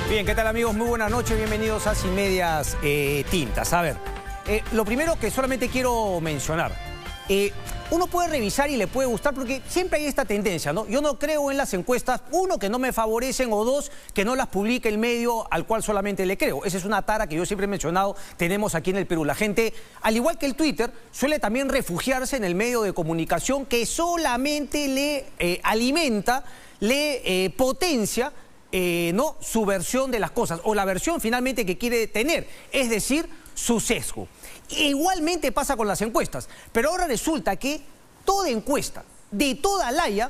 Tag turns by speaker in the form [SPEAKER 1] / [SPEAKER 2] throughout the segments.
[SPEAKER 1] Bien, ¿qué tal amigos? Muy buenas noches, bienvenidos a Sin Medias Tintas. A ver, lo primero que solamente quiero mencionar, uno puede revisar y le puede gustar porque siempre hay esta tendencia, ¿no? Yo no creo en las encuestas, uno, que no me favorecen, o dos, que no las publique el medio al cual solamente le creo. Esa es una tara que yo siempre he mencionado, tenemos aquí en el Perú. La gente, al igual que el Twitter, suele también refugiarse en el medio de comunicación que solamente le alimenta, le potencia ¿no? su versión de las cosas, o la versión finalmente que quiere tener, es decir, su sesgo. Igualmente pasa con las encuestas, pero ahora resulta que toda encuesta de toda laya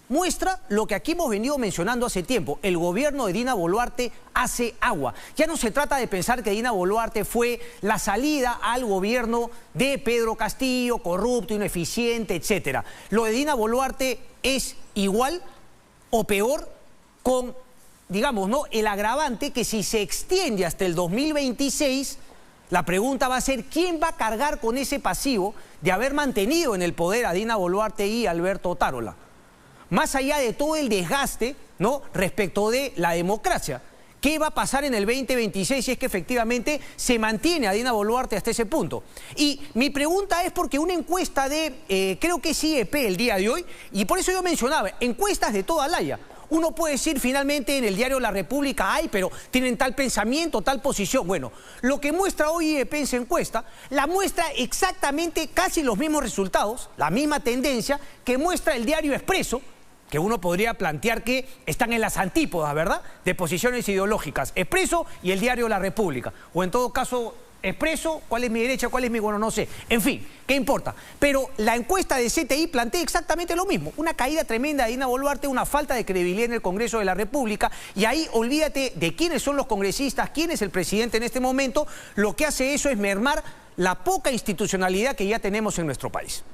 [SPEAKER 1] muestra lo que aquí hemos venido mencionando hace tiempo. El gobierno de Dina Boluarte hace agua. Ya no se trata de pensar que Dina Boluarte fue la salida al gobierno de Pedro Castillo, corrupto, ineficiente, etc. Lo de Dina Boluarte es igual o peor, con, digamos, ¿no?, el agravante que si se extiende hasta el 2026, la pregunta va a ser ¿quién va a cargar con ese pasivo de haber mantenido en el poder a Dina Boluarte y Alberto Otárola? Más allá de todo el desgaste, ¿no?, respecto de la democracia, ¿qué va a pasar en el 2026 si es que efectivamente se mantiene a Dina Boluarte hasta ese punto? Y mi pregunta es porque una encuesta de, creo que es IEP el día de hoy, y por eso yo mencionaba, encuestas de toda laya. Uno puede decir finalmente en el diario La República, ay, pero tienen tal pensamiento, tal posición. Bueno, lo que muestra hoy IEP en su encuesta, la muestra exactamente casi los mismos resultados, la misma tendencia que muestra el diario Expreso, que uno podría plantear que están en las antípodas, ¿verdad?, de posiciones ideológicas. Expreso y el diario La República. O en todo caso, Expreso, ¿cuál es mi derecha, cuál es mi...? Bueno, no sé. En fin, ¿qué importa? Pero la encuesta de CTI plantea exactamente lo mismo. Una caída tremenda de Dina Boluarte, una falta de credibilidad en el Congreso de la República. Y ahí olvídate de quiénes son los congresistas, quién es el presidente en este momento. Lo que hace eso es mermar la poca institucionalidad que ya tenemos en nuestro país.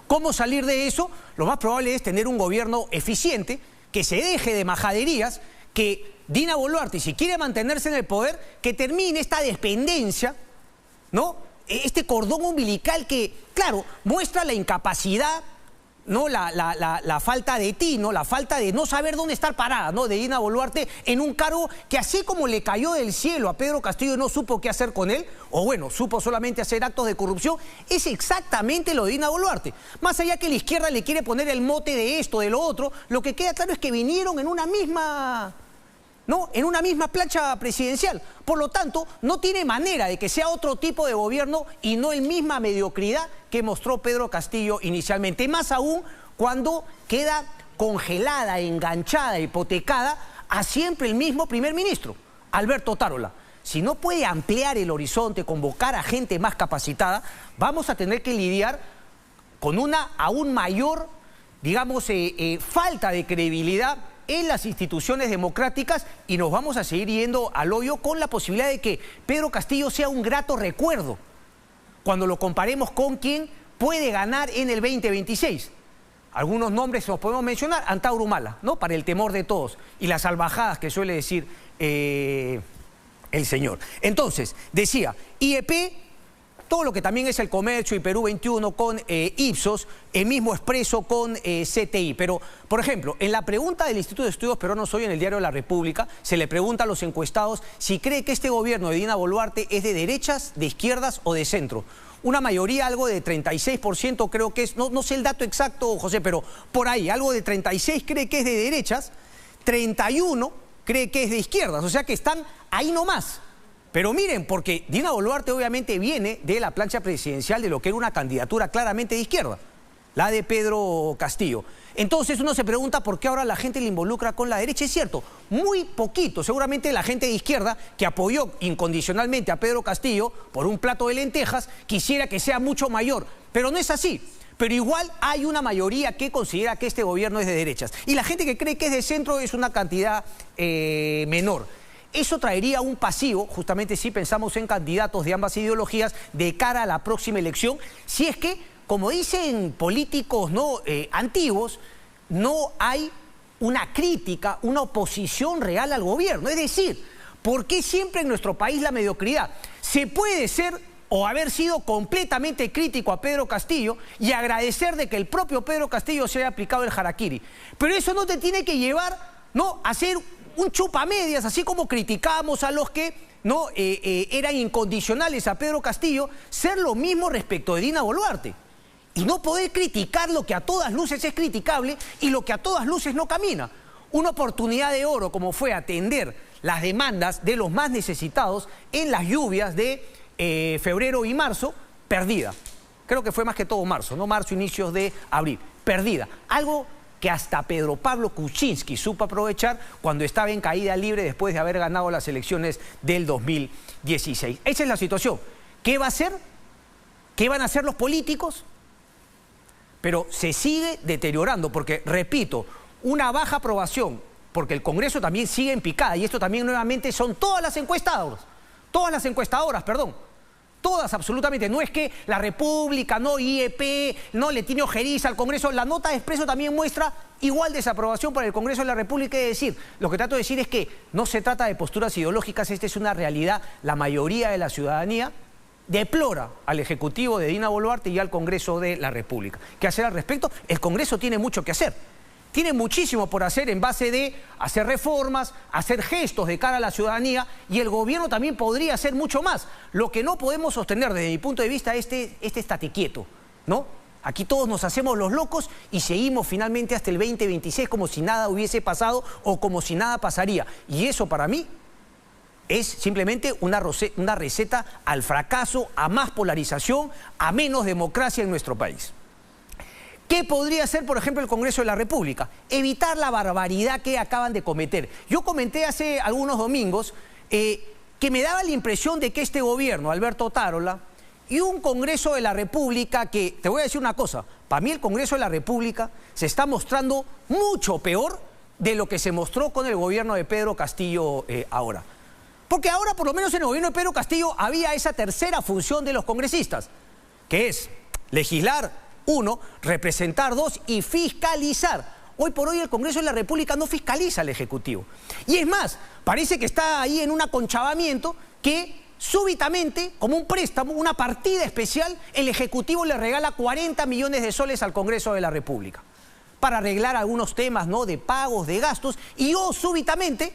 [SPEAKER 1] ¿Cómo salir de eso? Lo más probable es tener un gobierno eficiente, que se deje de majaderías, que Dina Boluarte, si quiere mantenerse en el poder, que termine esta dependencia, ¿no?, este cordón umbilical que, claro, muestra la incapacidad, ¿no?, la falta de tino, la falta de no saber dónde estar parada, ¿no?, de Dina Boluarte en un cargo que, así como le cayó del cielo a Pedro Castillo, no supo qué hacer con él, o bueno, supo solamente hacer actos de corrupción. Es exactamente lo de Dina Boluarte. Más allá que la izquierda le quiere poner el mote de esto, de lo otro, lo que queda claro es que vinieron en una misma... ¿no?, en una misma plancha presidencial. Por lo tanto, no tiene manera de que sea otro tipo de gobierno y no en misma mediocridad que mostró Pedro Castillo inicialmente. Más aún cuando queda congelada, enganchada, hipotecada a siempre el mismo primer ministro, Alberto Otárola. Si no puede ampliar el horizonte, convocar a gente más capacitada, vamos a tener que lidiar con una aún mayor, digamos, falta de credibilidad en las instituciones democráticas, y nos vamos a seguir yendo al hoyo con la posibilidad de que Pedro Castillo sea un grato recuerdo cuando lo comparemos con quien puede ganar en el 2026. Algunos nombres los podemos mencionar: Antauro Humala, ¿no?, para el temor de todos, y las salvajadas que suele decir el señor. Entonces, decía, IEP, todo lo que también es El Comercio y Perú 21 con Ipsos, el mismo Expreso con CTI. Pero, por ejemplo, en la pregunta del Instituto de Estudios Peruanos hoy en el diario La República, se le pregunta a los encuestados si cree que este gobierno de Dina Boluarte es de derechas, de izquierdas o de centro. Una mayoría, algo de 36% creo que es, no sé el dato exacto, José, pero por ahí, algo de 36 cree que es de derechas, 31 cree que es de izquierdas, o sea que están ahí nomás. Pero miren, porque Dina Boluarte obviamente viene de la plancha presidencial de lo que era una candidatura claramente de izquierda, la de Pedro Castillo. Entonces uno se pregunta por qué ahora la gente le involucra con la derecha. Es cierto, muy poquito, seguramente la gente de izquierda que apoyó incondicionalmente a Pedro Castillo por un plato de lentejas quisiera que sea mucho mayor, pero no es así. Pero igual hay una mayoría que considera que este gobierno es de derechas. Y la gente que cree que es de centro es una cantidad menor. Eso traería un pasivo, justamente si pensamos en candidatos de ambas ideologías, de cara a la próxima elección, si es que, como dicen políticos no antiguos, no hay una crítica, una oposición real al gobierno. Es decir, ¿por qué siempre en nuestro país la mediocridad? Se puede ser o haber sido completamente crítico a Pedro Castillo y agradecer de que el propio Pedro Castillo se haya aplicado el harakiri. Pero eso no te tiene que llevar, ¿no?, a ser un chupamedias, así como criticamos a los que no eran incondicionales a Pedro Castillo, ser lo mismo respecto de Dina Boluarte. Y no poder criticar lo que a todas luces es criticable y lo que a todas luces no camina. Una oportunidad de oro como fue atender las demandas de los más necesitados en las lluvias de febrero y marzo, perdida. Creo que fue más que todo marzo, ¿no? Marzo, inicios de abril, perdida. Algo que hasta Pedro Pablo Kuczynski supo aprovechar cuando estaba en caída libre después de haber ganado las elecciones del 2016. Esa es la situación. ¿Qué va a hacer? ¿Qué van a hacer los políticos? Pero se sigue deteriorando porque, repito, una baja aprobación, porque el Congreso también sigue en picada, y esto también nuevamente son todas las encuestadoras, perdón. Todas, absolutamente. No es que la República, no IEP, no le tiene ojeriza al Congreso. La nota de Expreso también muestra igual desaprobación para el Congreso de la República. Es decir, lo que trato de decir es que no se trata de posturas ideológicas, esta es una realidad. La mayoría de la ciudadanía deplora al Ejecutivo de Dina Boluarte y al Congreso de la República. ¿Qué hacer al respecto? El Congreso tiene mucho que hacer. Tiene muchísimo por hacer en base de hacer reformas, hacer gestos de cara a la ciudadanía, y el gobierno también podría hacer mucho más. Lo que no podemos sostener desde mi punto de vista es este estate quieto, ¿no? Aquí todos nos hacemos los locos y seguimos finalmente hasta el 2026 como si nada hubiese pasado o como si nada pasaría. Y eso para mí es simplemente una receta al fracaso, a más polarización, a menos democracia en nuestro país. ¿Qué podría hacer, por ejemplo, el Congreso de la República? Evitar la barbaridad que acaban de cometer. Yo comenté hace algunos domingos que me daba la impresión de que este gobierno, Alberto Otárola, y un Congreso de la República que, te voy a decir una cosa, para mí el Congreso de la República se está mostrando mucho peor de lo que se mostró con el gobierno de Pedro Castillo ahora. Porque ahora, por lo menos en el gobierno de Pedro Castillo, había esa tercera función de los congresistas, que es legislar, 1, representar, 2, y fiscalizar. Hoy por hoy el Congreso de la República no fiscaliza al Ejecutivo. Y es más, parece que está ahí en un aconchabamiento que súbitamente, como un préstamo, una partida especial, el Ejecutivo le regala 40 millones de soles al Congreso de la República para arreglar algunos temas, ¿no?, de pagos, de gastos, y súbitamente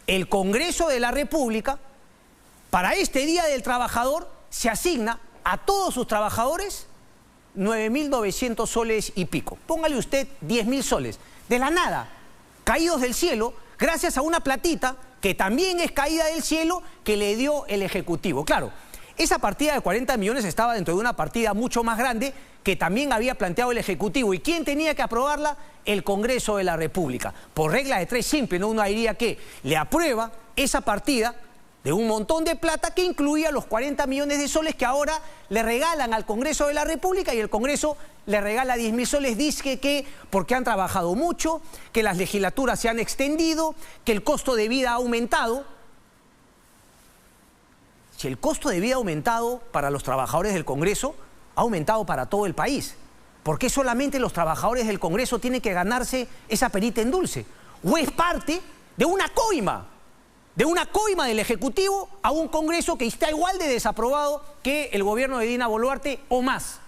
[SPEAKER 1] el Congreso de la República, para este Día del Trabajador, se asigna a todos sus trabajadores 9.900 soles y pico. Póngale usted 10.000 soles. De la nada, caídos del cielo, gracias a una platita que también es caída del cielo que le dio el Ejecutivo. Claro, esa partida de 40 millones estaba dentro de una partida mucho más grande que también había planteado el Ejecutivo. ¿Y quién tenía que aprobarla? El Congreso de la República. Por regla de tres simple, ¿no? Uno diría que le aprueba esa partida de un montón de plata que incluía los 40 millones de soles que ahora le regalan al Congreso de la República, y el Congreso le regala 10.000 soles, dice que porque han trabajado mucho, que las legislaturas se han extendido, que el costo de vida ha aumentado. Si el costo de vida ha aumentado para los trabajadores del Congreso, ha aumentado para todo el país. ¿Por qué solamente los trabajadores del Congreso tienen que ganarse esa perita en dulce? ¿O es parte de una coima? De una coima del Ejecutivo a un Congreso que está igual de desaprobado que el gobierno de Dina Boluarte o más.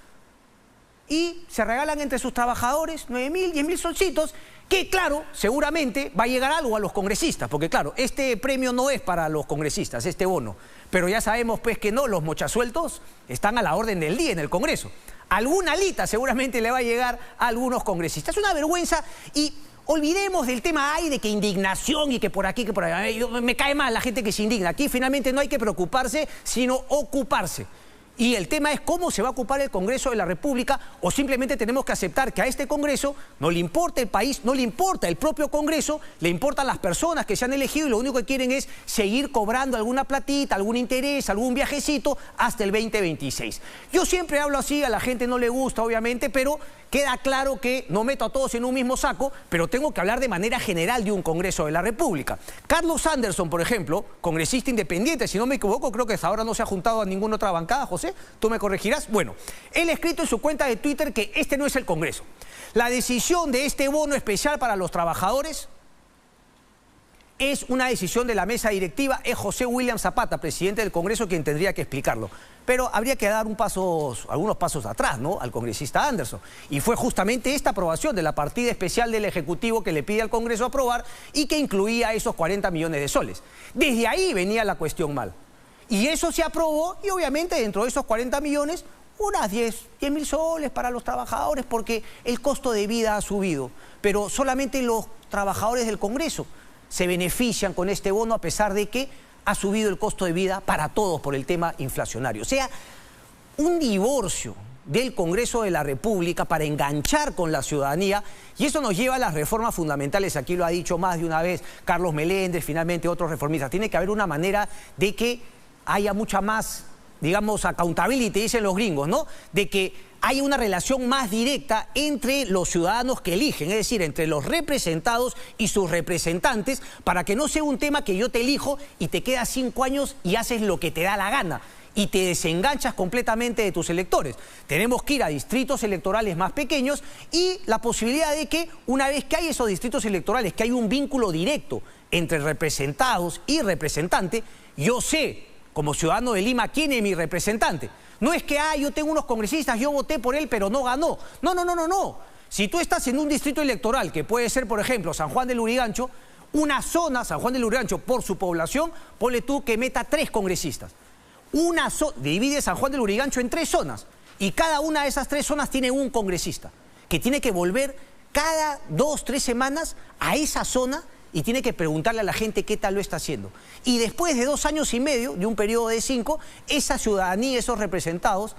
[SPEAKER 1] Y se regalan entre sus trabajadores 9.000, 10.000 solcitos, que claro, seguramente va a llegar algo a los congresistas, porque claro, este premio no es para los congresistas, este bono, pero ya sabemos pues que no, los mochasueltos están a la orden del día en el Congreso. Alguna alita seguramente le va a llegar a algunos congresistas. Es una vergüenza. Y olvidemos del tema de que indignación y que por aquí, que por allá. Me cae mal la gente que se indigna. Aquí finalmente no hay que preocuparse, sino ocuparse. Y el tema es cómo se va a ocupar el Congreso de la República, o simplemente tenemos que aceptar que a este Congreso no le importa el país, no le importa el propio Congreso, le importan las personas que se han elegido y lo único que quieren es seguir cobrando alguna platita, algún interés, algún viajecito hasta el 2026. Yo siempre hablo así, a la gente no le gusta obviamente, pero queda claro que no meto a todos en un mismo saco, pero tengo que hablar de manera general de un Congreso de la República. Carlos Anderson, por ejemplo, congresista independiente, si no me equivoco, creo que hasta ahora no se ha juntado a ninguna otra bancada, José, tú me corregirás. Bueno, él ha escrito en su cuenta de Twitter que este no es el Congreso. La decisión de este bono especial para los trabajadores es una decisión de la mesa directiva, es José William Zapata, presidente del Congreso, quien tendría que explicarlo. Pero habría que dar algunos pasos atrás, ¿no?, al congresista Anderson. Y fue justamente esta aprobación de la partida especial del Ejecutivo que le pide al Congreso aprobar y que incluía esos 40 millones de soles. Desde ahí venía la cuestión mal. Y eso se aprobó y obviamente dentro de esos 40 millones, unas 10.000 soles para los trabajadores porque el costo de vida ha subido. Pero solamente los trabajadores del Congreso se benefician con este bono a pesar de que ha subido el costo de vida para todos por el tema inflacionario. O sea, un divorcio del Congreso de la República para enganchar con la ciudadanía, y eso nos lleva a las reformas fundamentales. Aquí lo ha dicho más de una vez Carlos Meléndez, finalmente otros reformistas. Tiene que haber una manera de que haya mucha más, digamos, accountability, dicen los gringos, ¿no? De que hay una relación más directa entre los ciudadanos que eligen, es decir, entre los representados y sus representantes, para que no sea un tema que yo te elijo y te quedas 5 años y haces lo que te da la gana y te desenganchas completamente de tus electores. Tenemos que ir a distritos electorales más pequeños y la posibilidad de que una vez que hay esos distritos electorales, que hay un vínculo directo entre representados y representante, yo sé, como ciudadano de Lima, quién es mi representante. No es que, yo tengo unos congresistas, yo voté por él, pero no ganó. No. Si tú estás en un distrito electoral, que puede ser, por ejemplo, San Juan del Lurigancho, una zona, San Juan del Lurigancho, por su población, ponle tú que meta 3 congresistas. Divide San Juan del Lurigancho en 3 zonas, y cada una de esas 3 zonas tiene un congresista, que tiene que volver cada 2, 3 semanas a esa zona y tiene que preguntarle a la gente qué tal lo está haciendo. Y después de 2 años y medio, de un periodo de 5, esa ciudadanía, esos representados,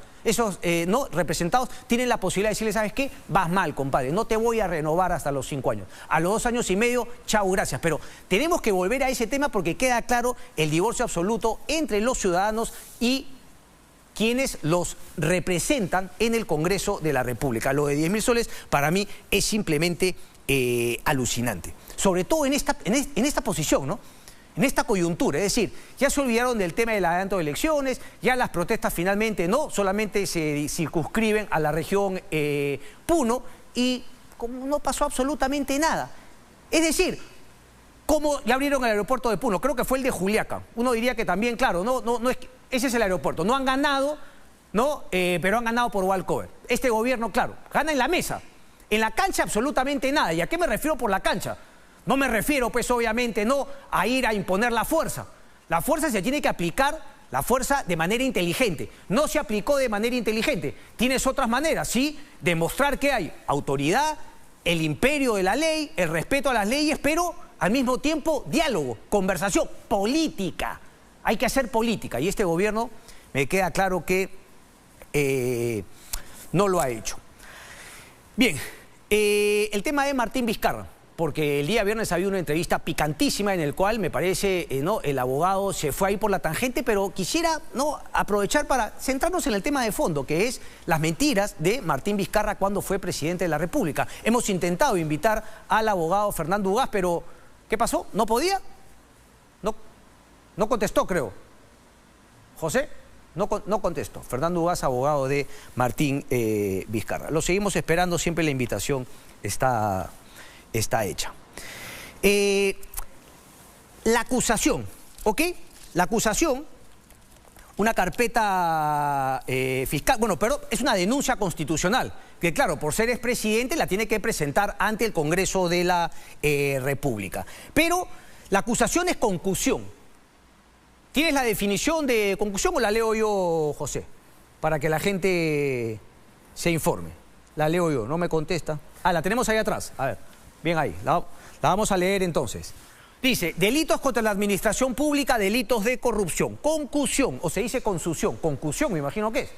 [SPEAKER 1] representados tienen la posibilidad de decirle, ¿sabes qué? Vas mal, compadre, no te voy a renovar hasta los 5 años. A los 2 años y medio, chau, gracias. Pero tenemos que volver a ese tema porque queda claro el divorcio absoluto entre los ciudadanos y quienes los representan en el Congreso de la República. Lo de 10.000 soles para mí es simplemente alucinante. Sobre todo en esta posición, ¿no? En esta coyuntura, es decir, ya se olvidaron del tema del adelanto de elecciones, ya las protestas finalmente no solamente se circunscriben a la región Puno y como no pasó absolutamente nada. Es decir, como ya abrieron el aeropuerto de Puno, creo que fue el de Juliaca. Uno diría que también, claro, no es que ese es el aeropuerto. No han ganado, ¿no? Pero han ganado por walkover. Este gobierno, claro, gana en la mesa. En la cancha absolutamente nada. ¿Y a qué me refiero por la cancha? No me refiero, pues, obviamente, no a ir a imponer la fuerza. La fuerza se tiene que aplicar, la fuerza de manera inteligente. No se aplicó de manera inteligente. Tienes otras maneras, ¿sí? Demostrar que hay autoridad, el imperio de la ley, el respeto a las leyes, pero al mismo tiempo diálogo, conversación, política. Hay que hacer política y este gobierno me queda claro que no lo ha hecho. Bien, el tema de Martín Vizcarra, porque el día viernes había una entrevista picantísima en el cual me parece, el abogado se fue ahí por la tangente, pero quisiera aprovechar para centrarnos en el tema de fondo, que es las mentiras de Martín Vizcarra cuando fue presidente de la República. Hemos intentado invitar al abogado Fernando Ugaz, pero ¿qué pasó? ¿No podía? No contestó, creo. José, no contestó. Fernando Ugaz, abogado de Martín Vizcarra. Lo seguimos esperando, siempre la invitación está hecha. La acusación, ¿ok? La acusación, una carpeta fiscal, pero es una denuncia constitucional, que claro, por ser expresidente la tiene que presentar ante el Congreso de la República. Pero la acusación es concusión. ¿Tienes la definición de concusión o la leo yo, José? Para que la gente se informe. La leo yo, no me contesta. La tenemos ahí atrás. A ver, bien ahí. La vamos a leer entonces. Dice, delitos contra la administración pública, delitos de corrupción. Concusión, o se dice consusión. Concusión, me imagino que es.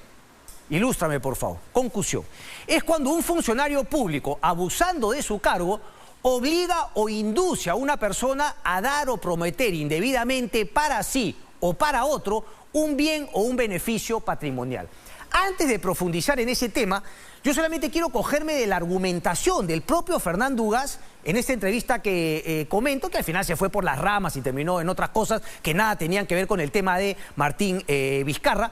[SPEAKER 1] Ilústrame, por favor. Concusión. Es cuando un funcionario público, abusando de su cargo, obliga o induce a una persona a dar o prometer indebidamente para sí o para otro un bien o un beneficio patrimonial. Antes de profundizar en ese tema, yo solamente quiero cogerme de la argumentación del propio Fernando Ugaz en esta entrevista que comento, que al final se fue por las ramas y terminó en otras cosas que nada tenían que ver con el tema de Martín Vizcarra,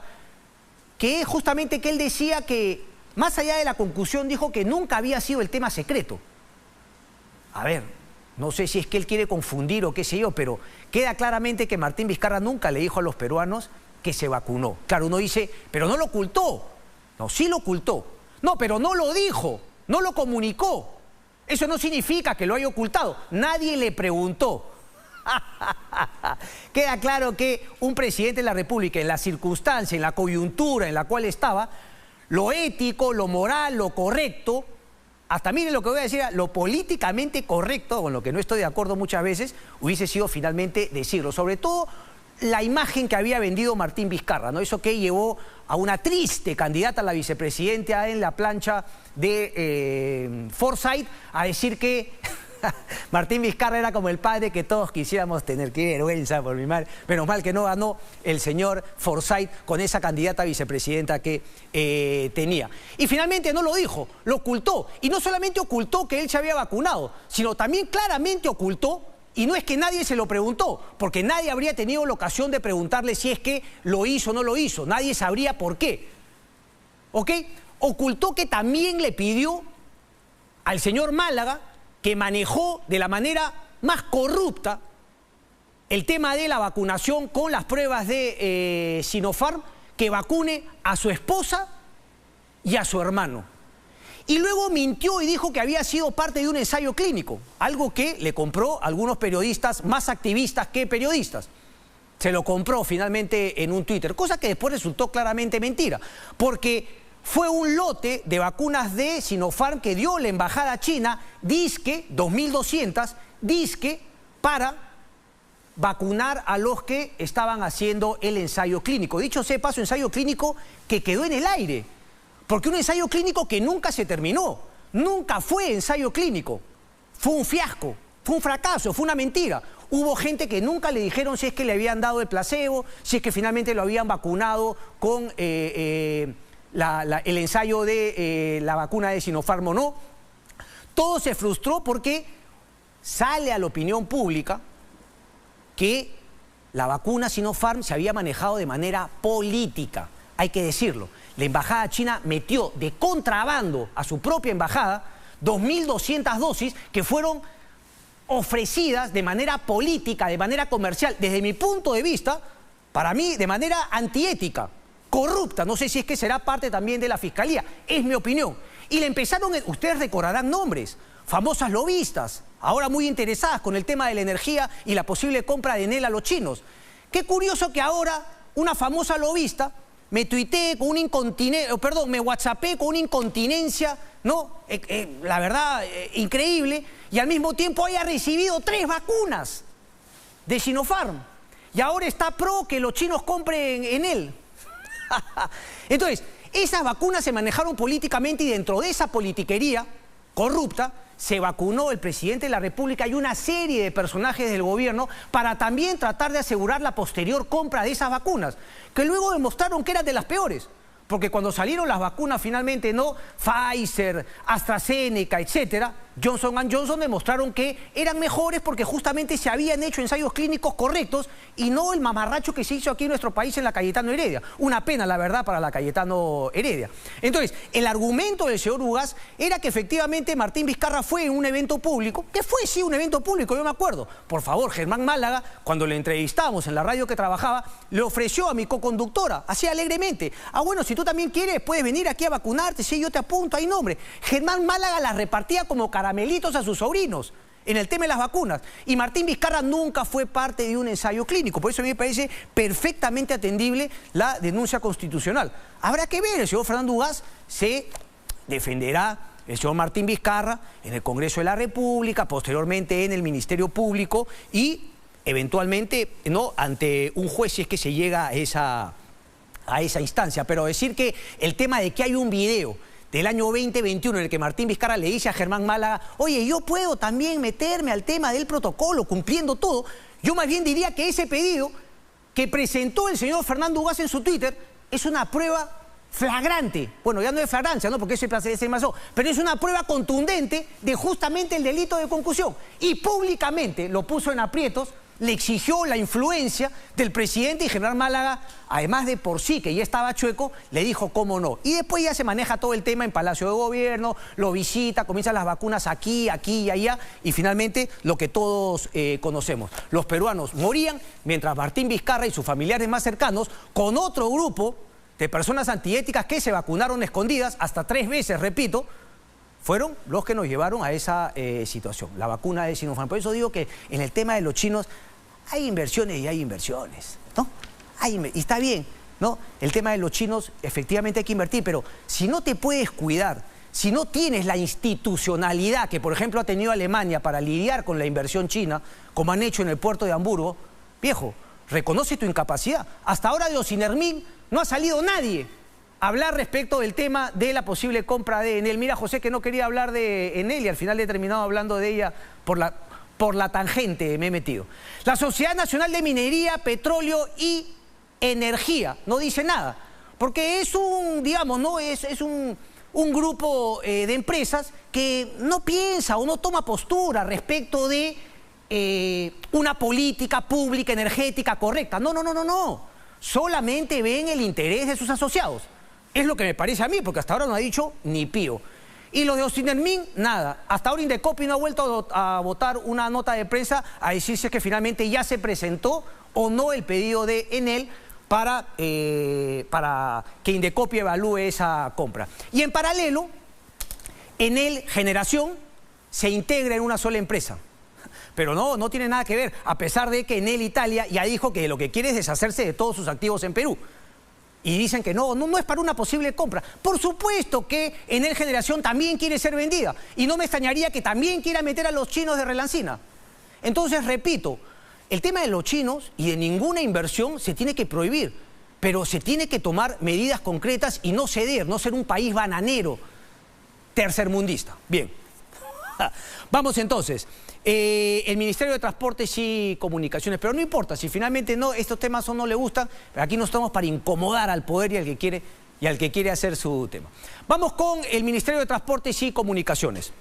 [SPEAKER 1] que es justamente que él decía que, más allá de la concusión, dijo que nunca había sido el tema secreto. A ver, No sé si es que él quiere confundir o qué sé yo, pero queda claramente que Martín Vizcarra nunca le dijo a los peruanos que se vacunó. Claro, uno dice, pero no lo ocultó. No, sí lo ocultó. No, pero no lo dijo, no lo comunicó. Eso no significa que lo haya ocultado. Nadie le preguntó. Queda claro que un presidente de la República, en la circunstancia, en la coyuntura en la cual estaba, lo ético, lo moral, lo correcto, hasta miren lo que voy a decir, lo políticamente correcto, con lo que no estoy de acuerdo muchas veces, hubiese sido finalmente decirlo. Sobre todo la imagen que había vendido Martín Vizcarra, ¿no? Eso que llevó a una triste candidata a la vicepresidenta en la plancha de Forsyth a decir que Martín Vizcarra era como el padre que todos quisiéramos tener. Qué vergüenza por mi madre. Menos mal que no ganó el señor Forsyth con esa candidata a vicepresidenta que tenía. Y finalmente no lo dijo, lo ocultó. Y no solamente ocultó que él se había vacunado, sino también claramente ocultó, y no es que nadie se lo preguntó, porque nadie habría tenido la ocasión de preguntarle si es que lo hizo o no lo hizo. Nadie sabría por qué. ¿Ok? Ocultó que también le pidió al señor Málaga, que manejó de la manera más corrupta el tema de la vacunación con las pruebas de Sinopharm, que vacune a su esposa y a su hermano. Y luego mintió y dijo que había sido parte de un ensayo clínico, algo que le compró a algunos periodistas, más activistas que periodistas. Se lo compró finalmente en un Twitter, cosa que después resultó claramente mentira, porque fue un lote de vacunas de Sinopharm que dio la embajada china, disque 2.200, disque para vacunar a los que estaban haciendo el ensayo clínico. Dicho sea de paso, ensayo clínico que quedó en el aire, porque un ensayo clínico que nunca se terminó, nunca fue ensayo clínico, fue un fiasco, fue un fracaso, fue una mentira. Hubo gente que nunca le dijeron si es que le habían dado el placebo, si es que finalmente lo habían vacunado con el ensayo de la vacuna de Sinopharm o no. Todo se frustró porque sale a la opinión pública que la vacuna Sinopharm se había manejado de manera política, hay que decirlo. La embajada china metió de contrabando a su propia embajada 2.200 dosis que fueron ofrecidas de manera política, de manera comercial, desde mi punto de vista, para mí de manera antiética, corrupta. No sé si es que será parte también de la fiscalía, es mi opinión. Y le empezaron, ustedes recordarán nombres, famosas lobistas, ahora muy interesadas con el tema de la energía y la posible compra de Enel a los chinos. Qué curioso que ahora una famosa lobista me tuiteé con una incontinencia, me whatsappé con una incontinencia, ¿no? La verdad, increíble, y al mismo tiempo haya recibido 3 vacunas de Sinopharm. Y ahora está pro que los chinos compren en él. Entonces, esas vacunas se manejaron políticamente y dentro de esa politiquería corrupta se vacunó el presidente de la República y una serie de personajes del gobierno para también tratar de asegurar la posterior compra de esas vacunas, que luego demostraron que eran de las peores. Porque cuando salieron las vacunas finalmente, ¿no? Pfizer, AstraZeneca, etcétera, Johnson & Johnson demostraron que eran mejores porque justamente se habían hecho ensayos clínicos correctos y no el mamarracho que se hizo aquí en nuestro país en la Cayetano Heredia. Una pena, la verdad, para la Cayetano Heredia. Entonces, el argumento del señor Ugaz era que efectivamente Martín Vizcarra fue en un evento público, que fue sí un evento público, yo me acuerdo. Por favor, Germán Málaga, cuando le entrevistamos en la radio que trabajaba, le ofreció a mi coconductora, así alegremente, bueno, si tú también quieres, puedes venir aquí a vacunarte, sí, yo te apunto, hay nombre. Germán Málaga las repartía como caramelitos a sus sobrinos en el tema de las vacunas. Y Martín Vizcarra nunca fue parte de un ensayo clínico. Por eso a mí me parece perfectamente atendible la denuncia constitucional. Habrá que ver, el señor Fernando Ugaz se defenderá, el señor Martín Vizcarra, en el Congreso de la República, posteriormente en el Ministerio Público y eventualmente, ¿no?, ante un juez si es que se llega a esa instancia. Pero decir que el tema de que hay un video del año 2021 en el que Martín Vizcarra le dice a Germán Málaga, oye, yo puedo también meterme al tema del protocolo, cumpliendo todo, yo más bien diría que ese pedido que presentó el señor Fernando Ugaz en su Twitter es una prueba flagrante. Bueno, ya no es flagrancia, ¿no?, porque ese se pasó, pero es una prueba contundente de justamente el delito de concusión. Y públicamente lo puso en aprietos le exigió la influencia del presidente y General Málaga, además de por sí que ya estaba chueco, le dijo cómo no. Y después ya se maneja todo el tema en Palacio de Gobierno, lo visita, comienzan las vacunas aquí, aquí y allá, y finalmente lo que todos conocemos. Los peruanos morían mientras Martín Vizcarra y sus familiares más cercanos, con otro grupo de personas antiéticas que se vacunaron escondidas, hasta 3 veces, repito, fueron los que nos llevaron a esa situación, la vacuna de Sinopharm. Por eso digo que en el tema de los chinos hay inversiones y hay inversiones, ¿no? Y está bien, ¿no? El tema de los chinos, efectivamente hay que invertir, pero si no te puedes cuidar, si no tienes la institucionalidad que, por ejemplo, ha tenido Alemania para lidiar con la inversión china, como han hecho en el puerto de Hamburgo, viejo, reconoce tu incapacidad. Hasta ahora de Ocinermin no ha salido nadie a hablar respecto del tema de la posible compra de Enel. Mira, José, que no quería hablar de Enel y al final he terminado hablando de ella por la tangente me he metido. La Sociedad Nacional de Minería, Petróleo y Energía no dice nada, porque es un, digamos, ¿no? Es un grupo de empresas que no piensa o no toma postura respecto de una política pública energética correcta. No. Solamente ven el interés de sus asociados. Es lo que me parece a mí, porque hasta ahora no ha dicho ni pío. Y los de Ocinermin, nada. Hasta ahora Indecopi no ha vuelto a votar una nota de prensa a decirse que finalmente ya se presentó o no el pedido de Enel para que Indecopi evalúe esa compra. Y en paralelo, Enel Generación se integra en una sola empresa. Pero no tiene nada que ver, a pesar de que Enel Italia ya dijo que lo que quiere es deshacerse de todos sus activos en Perú. Y dicen que no es para una posible compra. Por supuesto que Enel Generación también quiere ser vendida. Y no me extrañaría que también quiera meter a los chinos de Relancina. Entonces, repito, el tema de los chinos y de ninguna inversión se tiene que prohibir. Pero se tiene que tomar medidas concretas y no ceder, no ser un país bananero, tercermundista. Bien. Vamos entonces. El Ministerio de Transportes y Comunicaciones, pero no importa, si finalmente estos temas no le gustan, aquí no estamos para incomodar al poder y al que quiere hacer su tema. Vamos con el Ministerio de Transportes y Comunicaciones,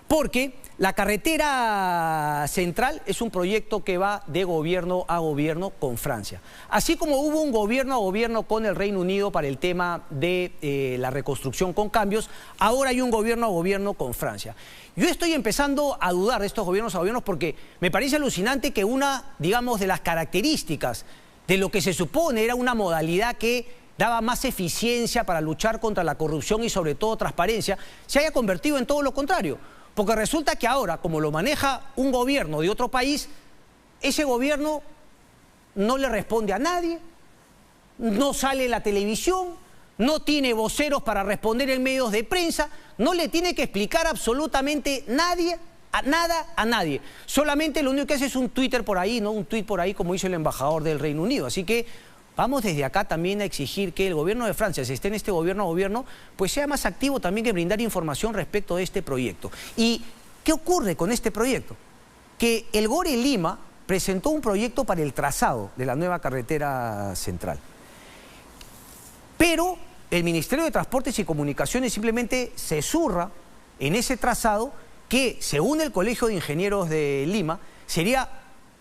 [SPEAKER 1] porque la carretera central es un proyecto que va de gobierno a gobierno con Francia. Así como hubo un gobierno a gobierno con el Reino Unido para el tema de la reconstrucción con cambios, ahora hay un gobierno a gobierno con Francia. Yo estoy empezando a dudar de estos gobiernos a gobiernos porque me parece alucinante que una, digamos, de las características de lo que se supone era una modalidad que daba más eficiencia para luchar contra la corrupción y sobre todo transparencia, se haya convertido en todo lo contrario. Porque resulta que ahora, como lo maneja un gobierno de otro país, ese gobierno no le responde a nadie, no sale en la televisión, no tiene voceros para responder en medios de prensa, no le tiene que explicar absolutamente nada a nadie. Solamente lo único que hace es un Twitter por ahí, ¿no? Un tuit por ahí como hizo el embajador del Reino Unido. Así que vamos desde acá también a exigir que el gobierno de Francia, si esté en este gobierno a gobierno, pues sea más activo también que brindar información respecto de este proyecto. ¿Y qué ocurre con este proyecto? Que el GORE Lima presentó un proyecto para el trazado de la nueva carretera central. Pero el Ministerio de Transportes y Comunicaciones simplemente se zurra en ese trazado que, según el Colegio de Ingenieros de Lima, sería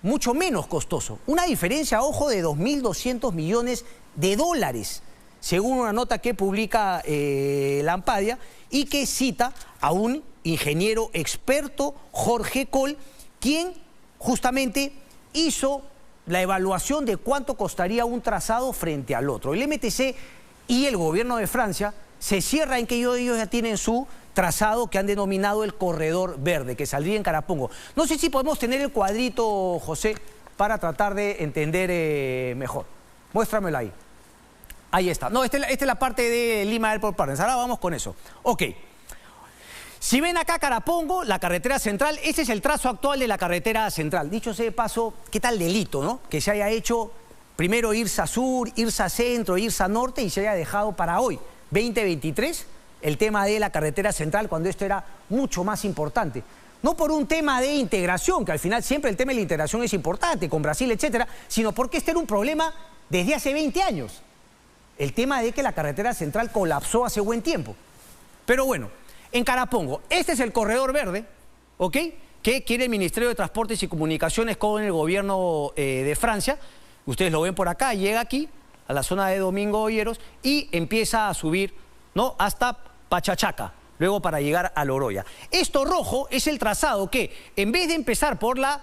[SPEAKER 1] mucho menos costoso. Una diferencia, ojo, de 2.200 millones de dólares, según una nota que publica la Ampadia y que cita a un ingeniero experto, Jorge Coll, quien justamente hizo la evaluación de cuánto costaría un trazado frente al otro. El MTC y el gobierno de Francia se cierra en que ellos ya tienen su trazado que han denominado el Corredor Verde, que saldría en Carapongo. No sé si podemos tener el cuadrito, José, para tratar de entender mejor. Muéstramelo ahí. Ahí está. No, esta es la parte de Lima Airport Partners. Ahora vamos con eso. Ok. Si ven acá Carapongo, la carretera central, ese es el trazo actual de la carretera central. Dicho sea de paso, ¿qué tal delito, no? Que se haya hecho primero IRSA Sur, IRSA Centro, IRSA Norte y se haya dejado para hoy, 2023, el tema de la carretera central cuando esto era mucho más importante. No por un tema de integración, que al final siempre el tema de la integración es importante, con Brasil, etcétera, sino porque este era un problema desde hace 20 años. El tema de que la carretera central colapsó hace buen tiempo. Pero bueno, en Carapongo, este es el Corredor Verde, ¿ok?, que quiere el Ministerio de Transportes y Comunicaciones con el gobierno de Francia. Ustedes lo ven por acá, llega aquí a la zona de Domingo Olleros y empieza a subir, ¿no?, hasta Pachachaca, luego para llegar a Loroya. Esto rojo es el trazado que, en vez de empezar por la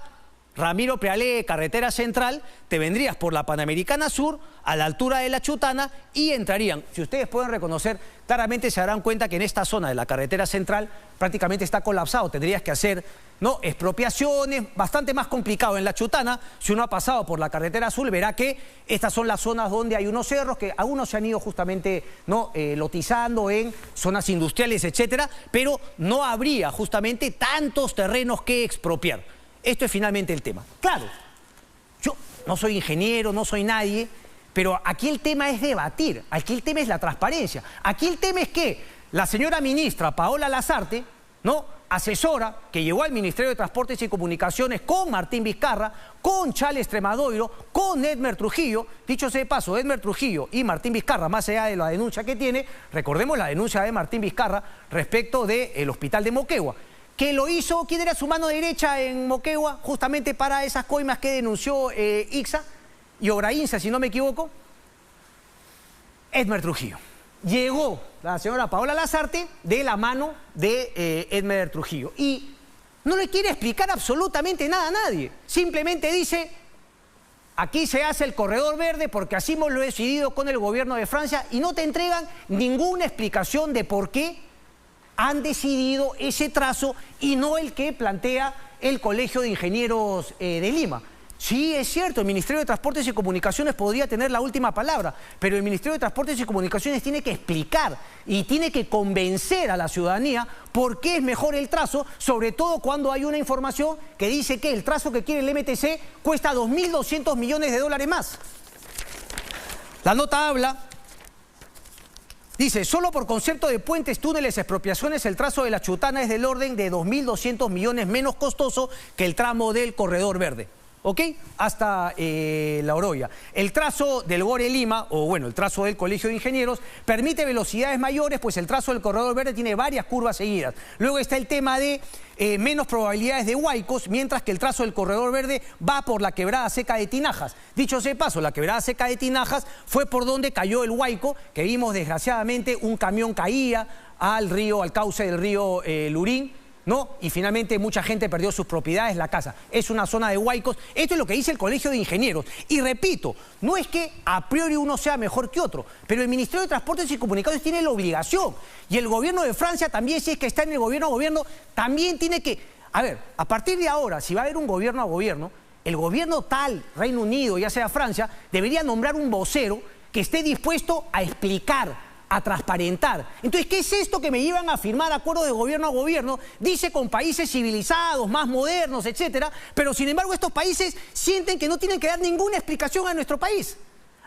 [SPEAKER 1] Ramiro Prealé, carretera central, te vendrías por la Panamericana Sur, a la altura de La Chutana, y entrarían. Si ustedes pueden reconocer, claramente se darán cuenta que en esta zona de la carretera central prácticamente está colapsado. Tendrías que hacer, ¿no?, expropiaciones, bastante más complicado. En La Chutana, si uno ha pasado por la carretera azul, verá que estas son las zonas donde hay unos cerros que algunos se han ido justamente, ¿no?, lotizando en zonas industriales, etcétera, pero no habría justamente tantos terrenos que expropiar. Esto es finalmente el tema. Claro, yo no soy ingeniero, no soy nadie, pero aquí el tema es debatir, aquí el tema es la transparencia. Aquí el tema es que la señora ministra Paola Lasarte, ¿no?, asesora, que llegó al Ministerio de Transportes y Comunicaciones con Martín Vizcarra, con Charles Tremadoiro, con Edmer Trujillo. Dicho sea de paso, Edmer Trujillo y Martín Vizcarra, más allá de la denuncia que tiene, recordemos la denuncia de Martín Vizcarra respecto del hospital de Moquegua, que lo hizo, ¿quién era su mano derecha en Moquegua? Justamente para esas coimas que denunció Ixa y Obraínsa, si no me equivoco, Edmer Trujillo. Llegó la señora Paola Lasarte de la mano de Edmer Trujillo y no le quiere explicar absolutamente nada a nadie. Simplemente dice, aquí se hace el corredor verde porque así hemos lo decidido con el gobierno de Francia, y no te entregan ninguna explicación de por qué han decidido ese trazo y no el que plantea el Colegio de Ingenieros de Lima. Sí, es cierto, el Ministerio de Transportes y Comunicaciones podría tener la última palabra, pero el Ministerio de Transportes y Comunicaciones tiene que explicar y tiene que convencer a la ciudadanía por qué es mejor el trazo, sobre todo cuando hay una información que dice que el trazo que quiere el MTC cuesta 2.200 millones de dólares más. La nota habla... Dice, solo por concepto de puentes, túneles, expropiaciones, el trazo de La Chutana es del orden de 2.200 millones menos costoso que el tramo del corredor verde, ¿ok?, hasta La Oroya. El trazo del Gore Lima, o bueno, el trazo del Colegio de Ingenieros, permite velocidades mayores, pues el trazo del corredor verde tiene varias curvas seguidas. Luego está el tema de menos probabilidades de huaicos, mientras que el trazo del corredor verde va por la quebrada seca de Tinajas. Dicho sea de paso, la quebrada seca de Tinajas fue por donde cayó el huaico, que vimos desgraciadamente un camión caía al río, al cauce del río Lurín, ¿no?, y finalmente mucha gente perdió sus propiedades, la casa. Es una zona de huaicos. Esto es lo que dice el Colegio de Ingenieros. Y repito, no es que a priori uno sea mejor que otro, pero el Ministerio de Transportes y Comunicaciones tiene la obligación. Y el gobierno de Francia también, si es que está en el gobierno, también tiene que... A ver, a partir de ahora, si va a haber un gobierno a gobierno, el gobierno tal, Reino Unido, ya sea Francia, debería nombrar un vocero que esté dispuesto a explicar, a transparentar. Entonces, ¿qué es esto que me llevan a firmar acuerdos de gobierno a gobierno? Dice con países civilizados, más modernos, etcétera, pero sin embargo estos países sienten que no tienen que dar ninguna explicación a nuestro país,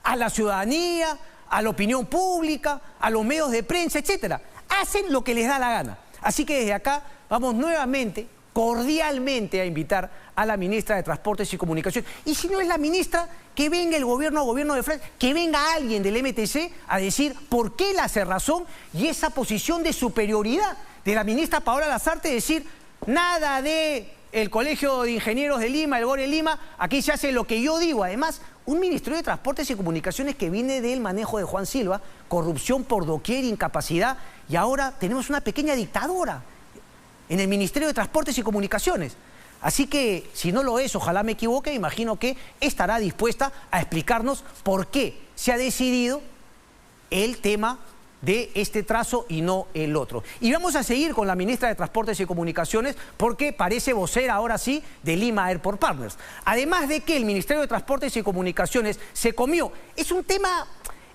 [SPEAKER 1] a la ciudadanía, a la opinión pública, a los medios de prensa, etcétera. Hacen lo que les da la gana. Así que desde acá vamos nuevamente, cordialmente, a invitar a la ministra de Transportes y Comunicaciones. Y si no es la ministra, que venga el gobierno de Francia, que venga alguien del MTC a decir por qué la cerrazón y esa posición de superioridad de la ministra Paola Lasarte, decir nada de el Colegio de Ingenieros de Lima, el Gore Lima, aquí se hace lo que yo digo. Además, un Ministerio de Transportes y Comunicaciones que viene del manejo de Juan Silva, corrupción por doquier, incapacidad, y ahora tenemos una pequeña dictadura en el Ministerio de Transportes y Comunicaciones. Así que, si no lo es, ojalá me equivoque, imagino que estará dispuesta a explicarnos por qué se ha decidido el tema de este trazo y no el otro. Y vamos a seguir con la ministra de Transportes y Comunicaciones porque parece vocera ahora sí de Lima Airport Partners. Además de que el Ministerio de Transportes y Comunicaciones se comió. Es un tema,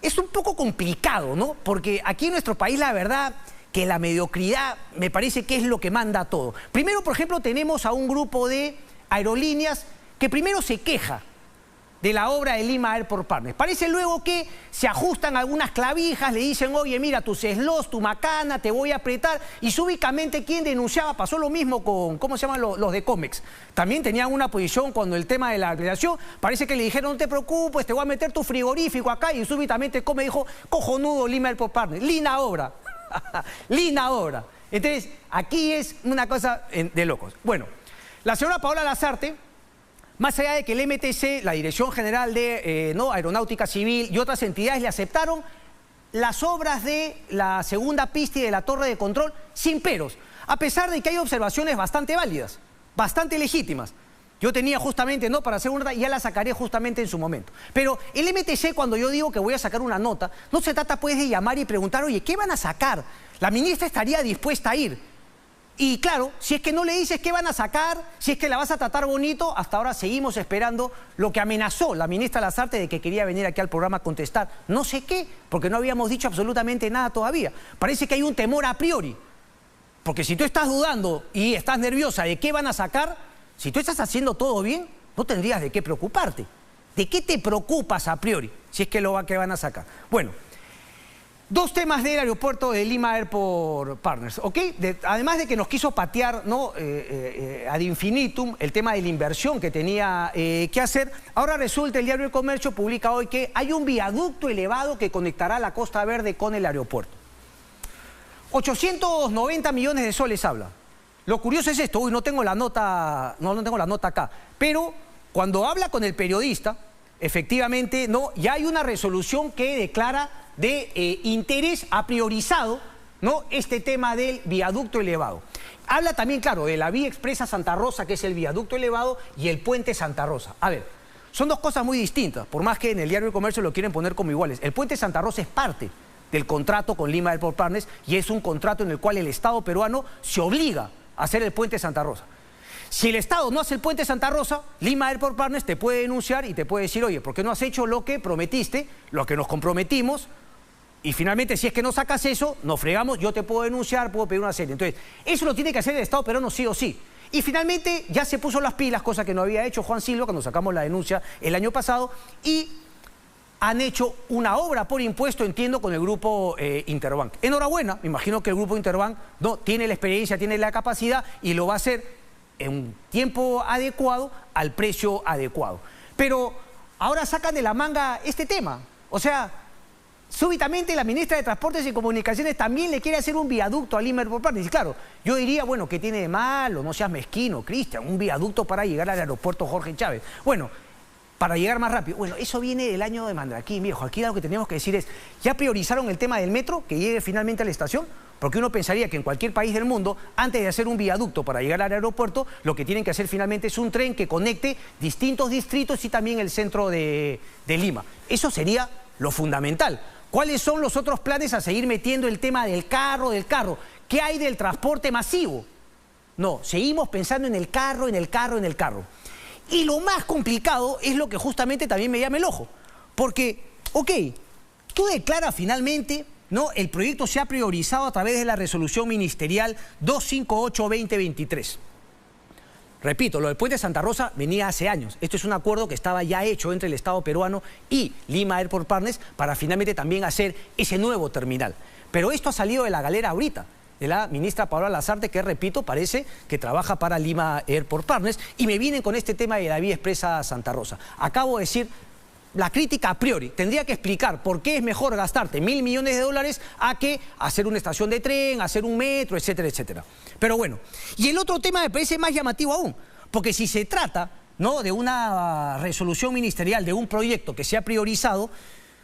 [SPEAKER 1] es un poco complicado, ¿no? Porque aquí en nuestro país la verdad que la mediocridad me parece que es lo que manda todo. Primero, por ejemplo, tenemos a un grupo de aerolíneas que primero se queja de la obra de Lima Airport Partners. Parece luego que se ajustan algunas clavijas, le dicen, oye, mira, tus slots, tu macana, te voy a apretar. Y súbitamente, ¿quién denunciaba? Pasó lo mismo con, ¿cómo se llaman los de Comex? También tenían una posición cuando el tema de la acreditación, parece que le dijeron, no te preocupes, te voy a meter tu frigorífico acá. Y súbitamente Comex dijo, cojonudo Lima Airport Partners, linda obra. Linda obra. Entonces, aquí es una cosa de locos. Bueno, La señora Paola Lasarte, más allá de que el MTC, la Dirección General de Aeronáutica Civil y otras entidades le aceptaron las obras de la segunda pista y de la torre de control sin peros, a pesar de que hay observaciones bastante válidas, bastante legítimas. Yo tenía justamente, para hacer una nota, y ya la sacaré justamente en su momento. Pero el MTC, cuando yo digo que voy a sacar una nota, no se trata pues de llamar y preguntar, oye, ¿qué van a sacar? La ministra estaría dispuesta a ir. Y claro, si es que no le dices qué van a sacar, si es que la vas a tratar bonito, hasta ahora seguimos esperando lo que amenazó la ministra Lasarte de que quería venir aquí al programa a contestar. No sé qué, porque no habíamos dicho absolutamente nada todavía. Parece que hay un temor a priori. Porque si tú estás dudando y estás nerviosa de qué van a sacar, si tú estás haciendo todo bien, no tendrías de qué preocuparte. ¿De qué te preocupas a priori si es que lo que van a sacar? Bueno, dos temas del aeropuerto de Lima Airport Partners, ¿ok? Además de que nos quiso patear ad infinitum el tema de la inversión que tenía que hacer, ahora resulta, el diario El Comercio publica hoy que hay un viaducto elevado que conectará la Costa Verde con el aeropuerto. 890 millones de soles habla. Lo curioso es esto, no tengo la nota, no tengo la nota acá, pero cuando habla con el periodista, efectivamente, ya hay una resolución que declara de interés a priorizado, este tema del viaducto elevado. Habla también, claro, de la vía expresa Santa Rosa, que es el viaducto elevado, y el puente Santa Rosa. A ver, son dos cosas muy distintas, por más que en el diario El Comercio lo quieren poner como iguales. El puente Santa Rosa es parte del contrato con Lima Airport Partners y es un contrato en el cual el Estado peruano se obliga a hacer el puente Santa Rosa. Si el Estado no hace el puente Santa Rosa, Lima Airport Partners te puede denunciar y te puede decir, oye, ¿por qué no has hecho lo que prometiste, lo que nos comprometimos? Y finalmente, si es que no sacas eso, nos fregamos, yo te puedo denunciar, puedo pedir una serie. Entonces, eso lo tiene que hacer el Estado peruano sí o sí. Y finalmente ya se puso las pilas, cosa que no había hecho Juan Silva cuando sacamos la denuncia el año pasado, y han hecho una obra por impuesto, entiendo, con el grupo Interbank. Enhorabuena, me imagino que el grupo Interbank tiene la experiencia, tiene la capacidad y lo va a hacer en un tiempo adecuado, al precio adecuado. Pero ahora sacan de la manga este tema. O sea, súbitamente la ministra de Transportes y Comunicaciones también le quiere hacer un viaducto a Lima Airport Partners. Y claro, yo diría, bueno, ¿qué tiene de malo? No seas mezquino, Cristian, un viaducto para llegar al aeropuerto Jorge Chávez. Bueno, para llegar más rápido. Bueno, eso viene del año de Mandraquín, viejo. Aquí lo que tenemos que decir es, ¿ya priorizaron el tema del metro, que llegue finalmente a la estación? Porque uno pensaría que en cualquier país del mundo, antes de hacer un viaducto para llegar al aeropuerto, lo que tienen que hacer finalmente es un tren que conecte distintos distritos y también el centro de Lima. Eso sería lo fundamental. ¿Cuáles son los otros planes a seguir metiendo el tema del carro? ¿Qué hay del transporte masivo? No, seguimos pensando en el carro. Y lo más complicado es lo que justamente también me llama el ojo. Porque, ok, tú declaras finalmente, el proyecto se ha priorizado a través de la resolución ministerial 258-2023. Repito, lo del puente Santa Rosa venía hace años. Esto es un acuerdo que estaba ya hecho entre el Estado peruano y Lima Airport Partners para finalmente también hacer ese nuevo terminal. Pero esto ha salido de la galera ahorita, de la ministra Paola Lasarte, que, repito, parece que trabaja para Lima Airport Partners, y me vienen con este tema de la vía expresa Santa Rosa. Acabo de decir la crítica a priori. Tendría que explicar por qué es mejor gastarte $1.000 millones a que hacer una estación de tren, hacer un metro, etcétera, etcétera. Pero bueno, y el otro tema me parece más llamativo aún, porque si se trata de una resolución ministerial, de un proyecto que se ha priorizado,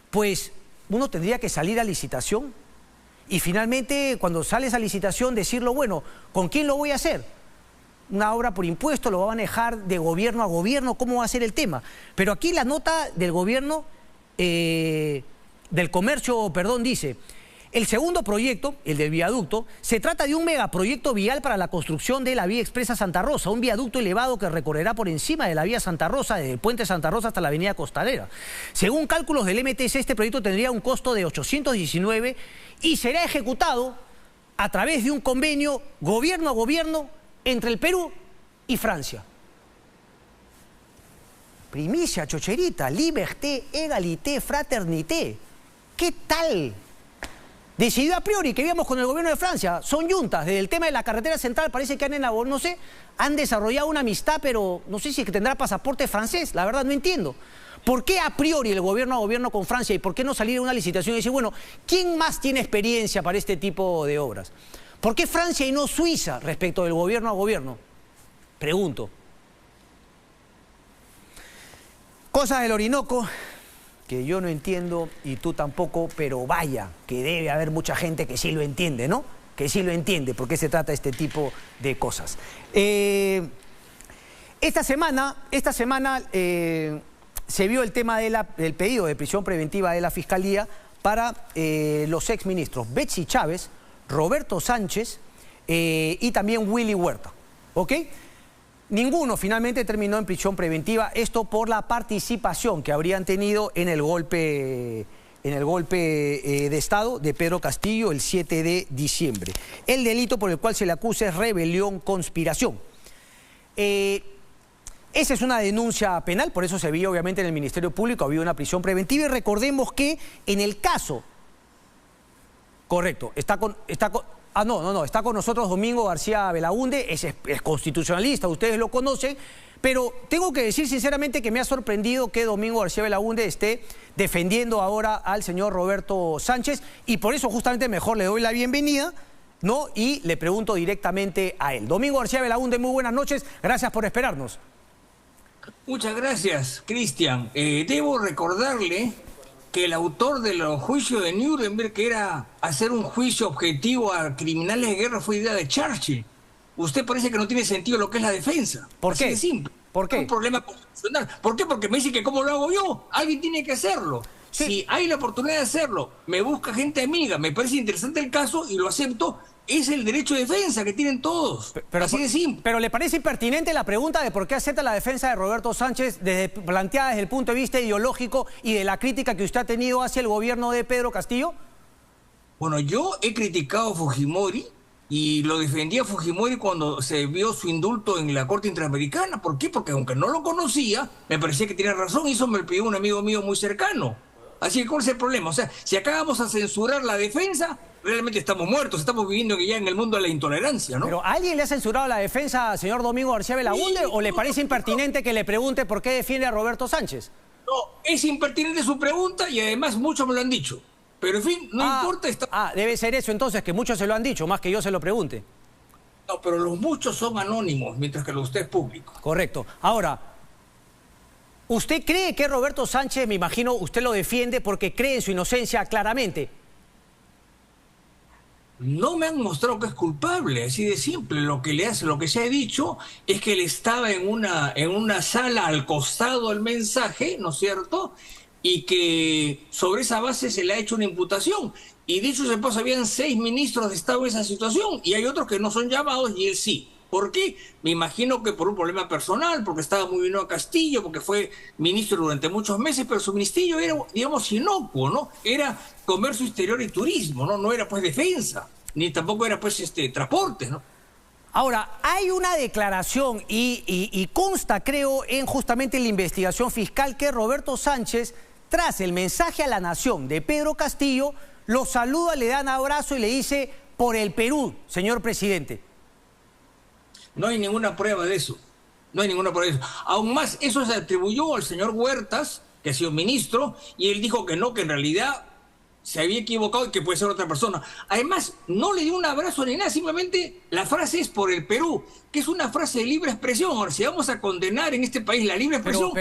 [SPEAKER 1] pues uno tendría que salir a licitación. Y finalmente, cuando sales a licitación, decirlo, bueno, ¿con quién lo voy a hacer? Una obra por impuesto, lo va a manejar de gobierno a gobierno, ¿cómo va a ser el tema? Pero aquí la nota del gobierno, del comercio, dice, el segundo proyecto, el del viaducto, se trata de un megaproyecto vial para la construcción de la vía expresa Santa Rosa, un viaducto elevado que recorrerá por encima de la vía Santa Rosa, desde el puente Santa Rosa hasta la avenida Costanera. Según cálculos del MTC, este proyecto tendría un costo de 819 y será ejecutado a través de un convenio gobierno a gobierno entre el Perú y Francia. Primicia, chocherita, liberté, egalité, fraternité. ¿Qué tal? Decidió a priori que íbamos con el gobierno de Francia. Son yuntas. Desde el tema de la carretera central parece que han desarrollado una amistad, pero no sé si tendrá pasaporte francés. La verdad no entiendo. ¿Por qué a priori el gobierno a gobierno con Francia? ¿Y por qué no salir a una licitación y decir, bueno, ¿quién más tiene experiencia para este tipo de obras? ¿Por qué Francia y no Suiza respecto del gobierno a gobierno? Pregunto. Cosas del Orinoco que yo no entiendo y tú tampoco, pero vaya, que debe haber mucha gente que sí lo entiende, ¿no? Que sí lo entiende por qué se trata este tipo de cosas. Esta semana se vio el tema del pedido de prisión preventiva de la Fiscalía para los exministros Betsy Chávez, Roberto Sánchez y también Willy Huerta, ¿ok? Ninguno finalmente terminó en prisión preventiva, esto por la participación que habrían tenido en el golpe de Estado de Pedro Castillo el 7 de diciembre. El delito por el cual se le acusa es rebelión, conspiración. Esa es una denuncia penal, por eso se vio obviamente en el Ministerio Público, había una prisión preventiva y recordemos que en el caso, correcto, está con nosotros Domingo García Belaúnde, es constitucionalista, ustedes lo conocen, pero tengo que decir sinceramente que me ha sorprendido que Domingo García Belaúnde esté defendiendo ahora al señor Roberto Sánchez y por eso justamente mejor le doy la bienvenida, ¿no? Y le pregunto directamente a él. Domingo García Belaúnde, muy buenas noches, gracias por esperarnos.
[SPEAKER 2] Muchas gracias, Cristian. Debo recordarle que el autor de los juicios de Nuremberg, que era hacer un juicio objetivo a criminales de guerra, fue idea de Churchill. Usted parece que no tiene sentido lo que es la defensa.
[SPEAKER 1] ¿Por qué?
[SPEAKER 2] Así de simple.
[SPEAKER 1] ¿Por qué?
[SPEAKER 2] Es un problema constitucional. ¿Por qué? Porque me dice que ¿cómo lo hago yo? Alguien tiene que hacerlo. Sí. Si hay la oportunidad de hacerlo, me busca gente amiga, me parece interesante el caso y lo acepto, es el derecho de defensa que tienen todos. Así de simple.
[SPEAKER 1] Pero ¿le parece impertinente la pregunta de por qué acepta la defensa de Roberto Sánchez planteada desde el punto de vista ideológico y de la crítica que usted ha tenido hacia el gobierno de Pedro Castillo?
[SPEAKER 2] Bueno, yo he criticado a Fujimori y lo defendía a Fujimori cuando se vio su indulto en la Corte Interamericana. ¿Por qué? Porque aunque no lo conocía, me parecía que tenía razón y eso me lo pidió un amigo mío muy cercano. Así que ¿cuál es el problema? O sea, si acá vamos a censurar la defensa, realmente estamos muertos, estamos viviendo ya en el mundo de la intolerancia, ¿no?
[SPEAKER 1] ¿Pero alguien le ha censurado la defensa al señor Domingo García Belaúnde o le parece impertinente que le pregunte por qué defiende a Roberto Sánchez?
[SPEAKER 2] No, es impertinente su pregunta y además muchos me lo han dicho. Pero en fin, no importa.
[SPEAKER 1] Debe ser eso entonces, que muchos se lo han dicho, más que yo se lo pregunte.
[SPEAKER 2] No, pero los muchos son anónimos, mientras que los usted es público.
[SPEAKER 1] Correcto. Ahora, ¿usted cree que Roberto Sánchez, me imagino, usted lo defiende porque cree en su inocencia claramente?
[SPEAKER 2] No me han mostrado que es culpable, así de simple. Lo que se ha dicho es que él estaba en una sala al costado del mensaje, ¿no es cierto? Y que sobre esa base se le ha hecho una imputación. Y dicho sea de paso, habían 6 ministros de Estado en esa situación y hay otros que no son llamados y él sí. ¿Por qué? Me imagino que por un problema personal, porque estaba muy bien a Castillo, porque fue ministro durante muchos meses, pero su ministerio era, digamos, inocuo, ¿no? Era comercio exterior y turismo, ¿no? No era, pues, defensa, ni tampoco era, pues, transporte, ¿no?
[SPEAKER 1] Ahora, hay una declaración y consta, creo, en justamente la investigación fiscal que Roberto Sánchez, tras el mensaje a la nación de Pedro Castillo, lo saluda, le da un abrazo y le dice, por el Perú, señor presidente.
[SPEAKER 2] No hay ninguna prueba de eso. No hay ninguna prueba de eso. Aún más, eso se atribuyó al señor Huertas, que ha sido ministro, y él dijo que no, que en realidad se había equivocado y que puede ser otra persona. Además, no le dio un abrazo ni nada, simplemente la frase es por el Perú, que es una frase de libre expresión. Ahora, si vamos a condenar en este país la libre expresión...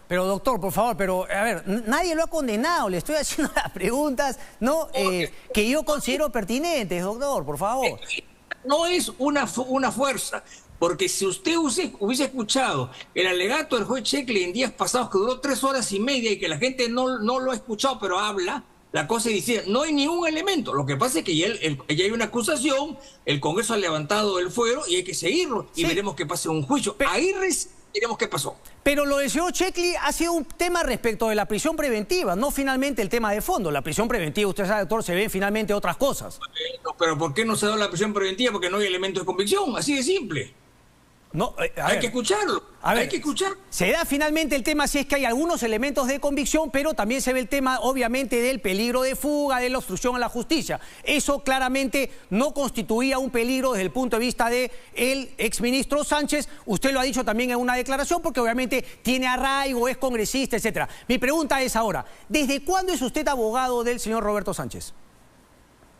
[SPEAKER 1] Pero doctor, por favor, a ver, nadie lo ha condenado, le estoy haciendo las preguntas, ¿no? Que yo considero pertinentes, doctor, por favor.
[SPEAKER 2] No es una fuerza, porque si usted hubiese escuchado el alegato del juez Checkley en días pasados que duró 3 horas y media y que la gente no lo ha escuchado, pero habla, la cosa dice, no hay ningún elemento. Lo que pasa es que ya hay una acusación, el Congreso ha levantado el fuero y hay que seguirlo y veremos que pase un juicio. Ahí veremos qué pasó. Pero lo del señor Checkley ha sido un tema respecto de la prisión preventiva, no finalmente el tema de fondo. La prisión preventiva, usted sabe, doctor, se ven finalmente otras cosas. Pero ¿por qué no se da la prisión preventiva? Porque no hay elementos de convicción, así de simple. No, hay que escucharlo, hay que escuchar. Se da finalmente el tema si es que hay algunos elementos de convicción, pero también se ve el tema, obviamente, del peligro de fuga, de la obstrucción a la justicia. Eso claramente no constituía un peligro desde el punto de vista del exministro Sánchez. Usted lo ha dicho también en una declaración, porque obviamente tiene arraigo, es congresista, etcétera. Mi pregunta es ahora, ¿desde cuándo es usted abogado del señor Roberto Sánchez?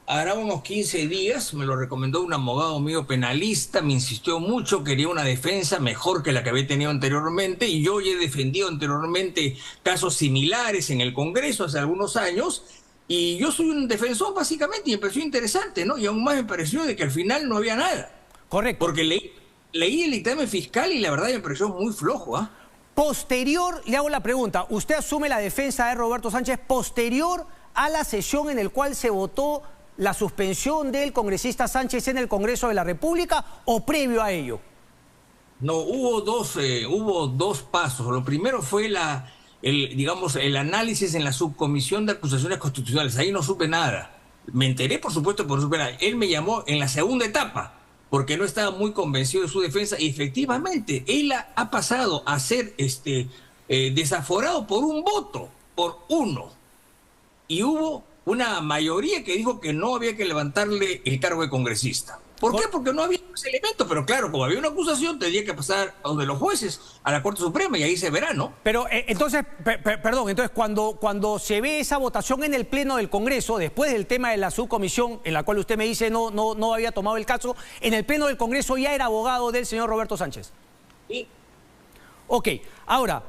[SPEAKER 2] hará unos 15 días, me lo recomendó un abogado mío penalista, me insistió mucho, quería una defensa mejor que la que había tenido anteriormente, y yo ya he defendido anteriormente casos similares en el Congreso hace algunos años, y yo soy un defensor básicamente, y me pareció interesante, ¿no? Y aún más me pareció de que al final no había nada.
[SPEAKER 1] Correcto.
[SPEAKER 2] Porque leí el dictamen fiscal y la verdad me pareció muy flojo, ¿ah?
[SPEAKER 1] Posterior, le hago la pregunta, ¿usted asume la defensa de Roberto Sánchez posterior a la sesión en la cual se votó la suspensión del congresista Sánchez en el Congreso de la República o previo a ello?
[SPEAKER 2] No, hubo dos pasos. Lo primero fue digamos, el análisis en la subcomisión de acusaciones constitucionales. Ahí no supe nada. Me enteré, por supuesto, pero no supe nada. Él me llamó en la segunda etapa porque no estaba muy convencido de su defensa y efectivamente él ha pasado a ser desaforado por un voto, por uno. Y hubo una mayoría que dijo que no había que levantarle el cargo de congresista. ¿Por qué? Porque no había ese elemento, pero claro, como había una acusación, tendría que pasar a donde los jueces, a la Corte Suprema, y ahí se verá, ¿no?
[SPEAKER 1] Pero entonces, perdón, entonces cuando se ve esa votación en el Pleno del Congreso, después del tema de la subcomisión, en la cual usted me dice no había tomado el caso, en el Pleno del Congreso ya era abogado del señor Roberto Sánchez.
[SPEAKER 2] Sí.
[SPEAKER 1] Ok, ahora,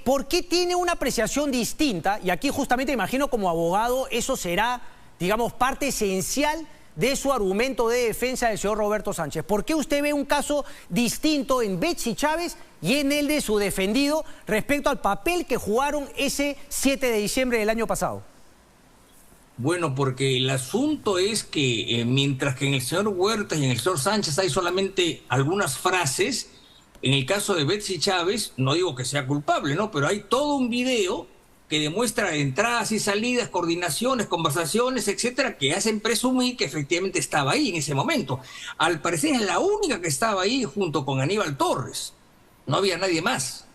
[SPEAKER 1] ¿por qué tiene una apreciación distinta? Y aquí justamente imagino como abogado eso será, digamos, parte esencial de su argumento de defensa del señor Roberto Sánchez. ¿Por qué usted ve un caso distinto en Betsy Chávez y en el de su defendido respecto al papel que jugaron ese 7 de diciembre del año pasado?
[SPEAKER 2] Bueno, porque el asunto es que mientras que en el señor Huertas y en el señor Sánchez hay solamente algunas frases, en el caso de Betsy Chávez, no digo que sea culpable, ¿no? Pero hay todo un video que demuestra entradas y salidas, coordinaciones, conversaciones, etcétera, que hacen presumir que efectivamente estaba ahí en ese momento. Al parecer es la única que estaba ahí junto con Aníbal Torres. No había nadie más.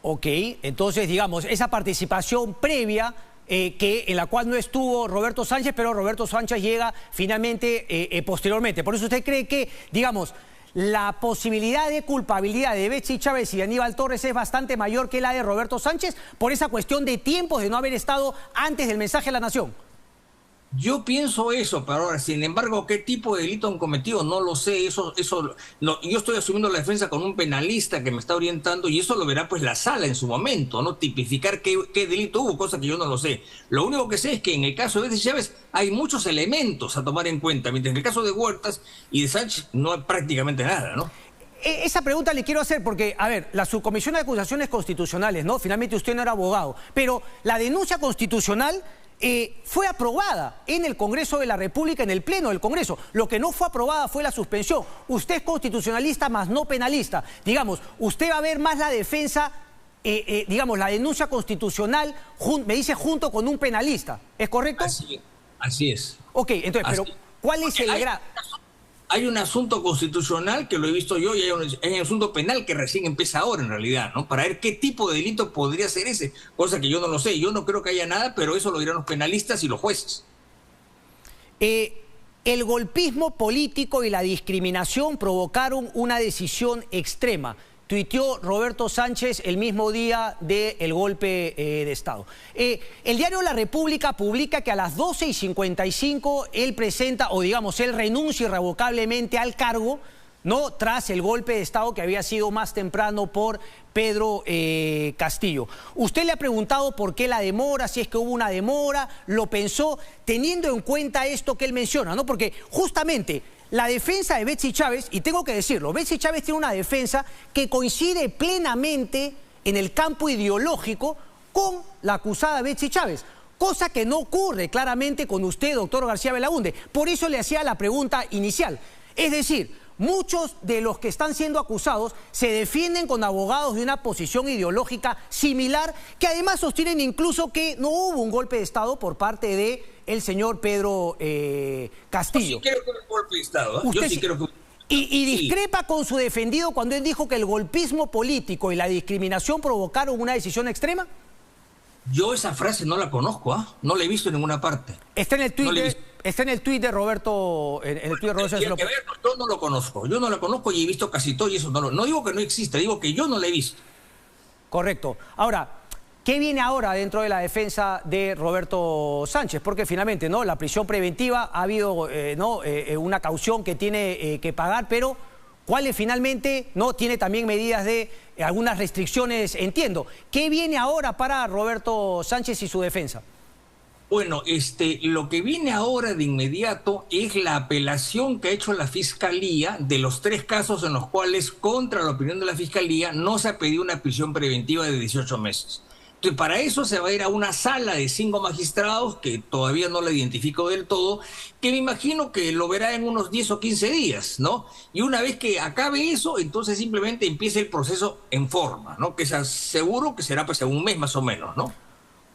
[SPEAKER 1] Ok, entonces, digamos, esa participación previa en la cual no estuvo Roberto Sánchez, pero Roberto Sánchez llega finalmente posteriormente. Por eso usted cree que, digamos, la posibilidad de culpabilidad de Betsy Chávez y de Aníbal Torres es bastante mayor que la de Roberto Sánchez por esa cuestión de tiempos de no haber estado antes del mensaje a la nación.
[SPEAKER 2] Yo pienso eso, pero ahora, sin embargo, ¿qué tipo de delito han cometido? No lo sé, no, yo estoy asumiendo la defensa con un penalista que me está orientando y eso lo verá pues la sala en su momento, ¿no? Tipificar qué delito hubo, cosa que yo no lo sé. Lo único que sé es que en el caso de Betsy Chávez hay muchos elementos a tomar en cuenta, mientras en el caso de Huertas y de Sánchez no hay prácticamente nada, ¿no?
[SPEAKER 1] Esa pregunta le quiero hacer porque, a ver, la subcomisión de acusaciones constitucionales, ¿no? Finalmente usted no era abogado, pero la denuncia constitucional fue aprobada en el Congreso de la República, en el Pleno del Congreso. Lo que no fue aprobada fue la suspensión. Usted es constitucionalista más no penalista. Digamos, usted va a ver más la defensa, digamos, la denuncia constitucional, me dice, junto con un penalista. ¿Es correcto?
[SPEAKER 2] Así es.
[SPEAKER 1] Ok, entonces, pero ¿cuál es el grado?
[SPEAKER 2] Hay un asunto constitucional que lo he visto yo y hay un asunto penal que recién empieza ahora en realidad, ¿no? Para ver qué tipo de delito podría ser ese, cosa que yo no lo sé. Yo no creo que haya nada, pero eso lo dirán los penalistas y los jueces.
[SPEAKER 1] El golpismo político y la discriminación provocaron una decisión extrema. Tuiteó Roberto Sánchez el mismo día del golpe de Estado. El diario La República publica que a las 12:55 él presenta, o digamos, él renuncia irrevocablemente al cargo, ¿no? Tras el golpe de Estado que había sido más temprano por Pedro Castillo. Usted le ha preguntado por qué la demora, si es que hubo una demora, lo pensó, teniendo en cuenta esto que él menciona, ¿no? Porque justamente la defensa de Betsy Chávez, y tengo que decirlo, Betsy Chávez tiene una defensa que coincide plenamente en el campo ideológico con la acusada Betsy Chávez, cosa que no ocurre claramente con usted, doctor García Belaúnde. Por eso le hacía la pregunta inicial. Es decir, muchos de los que están siendo acusados se defienden con abogados de una posición ideológica similar, que además sostienen incluso que no hubo un golpe de Estado por parte de el señor Pedro Castillo.
[SPEAKER 2] Yo sí creo que hubo un golpe de Estado, ¿eh? Yo sí creo que...
[SPEAKER 1] Y discrepa con su defendido cuando él dijo que el golpismo político y la discriminación provocaron una decisión extrema.
[SPEAKER 2] Yo esa frase no la conozco, ¿ah? No la he visto en ninguna parte.
[SPEAKER 1] Está en el tuit, está en el tuit de Roberto. En el tuit de Roberto.
[SPEAKER 2] Yo no lo conozco. Yo no la conozco y he visto casi todo y eso no digo que no exista, digo que yo no la he visto.
[SPEAKER 1] Correcto. Ahora, ¿Qué viene ahora dentro de la defensa de Roberto Sánchez? Porque finalmente, ¿no?, la prisión preventiva, ha habido una caución que tiene que pagar, pero ¿cuáles finalmente no tiene también medidas de algunas restricciones? Entiendo. ¿Qué viene ahora para Roberto Sánchez y su defensa?
[SPEAKER 2] Bueno, lo que viene ahora de inmediato es la apelación que ha hecho la Fiscalía de los 3 casos en los cuales, contra la opinión de la Fiscalía, no se ha pedido una prisión preventiva de 18 meses. Entonces, para eso se va a ir a una sala de 5 magistrados, que todavía no la identifico del todo, que me imagino que lo verá en unos 10 o 15 días, ¿no? Y una vez que acabe eso, entonces simplemente empieza el proceso en forma, ¿no? Que seguro que será pues en un mes más o menos, ¿no?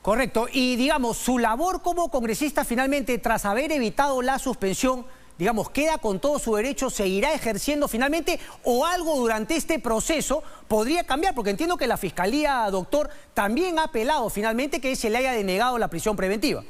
[SPEAKER 1] Correcto. Y, digamos, su labor como congresista finalmente, tras haber evitado la suspensión, digamos, ¿queda con todo su derecho? ¿Seguirá ejerciendo finalmente o algo durante este proceso podría cambiar? Porque entiendo que la Fiscalía, doctor, también ha apelado finalmente que se le haya denegado la prisión preventiva.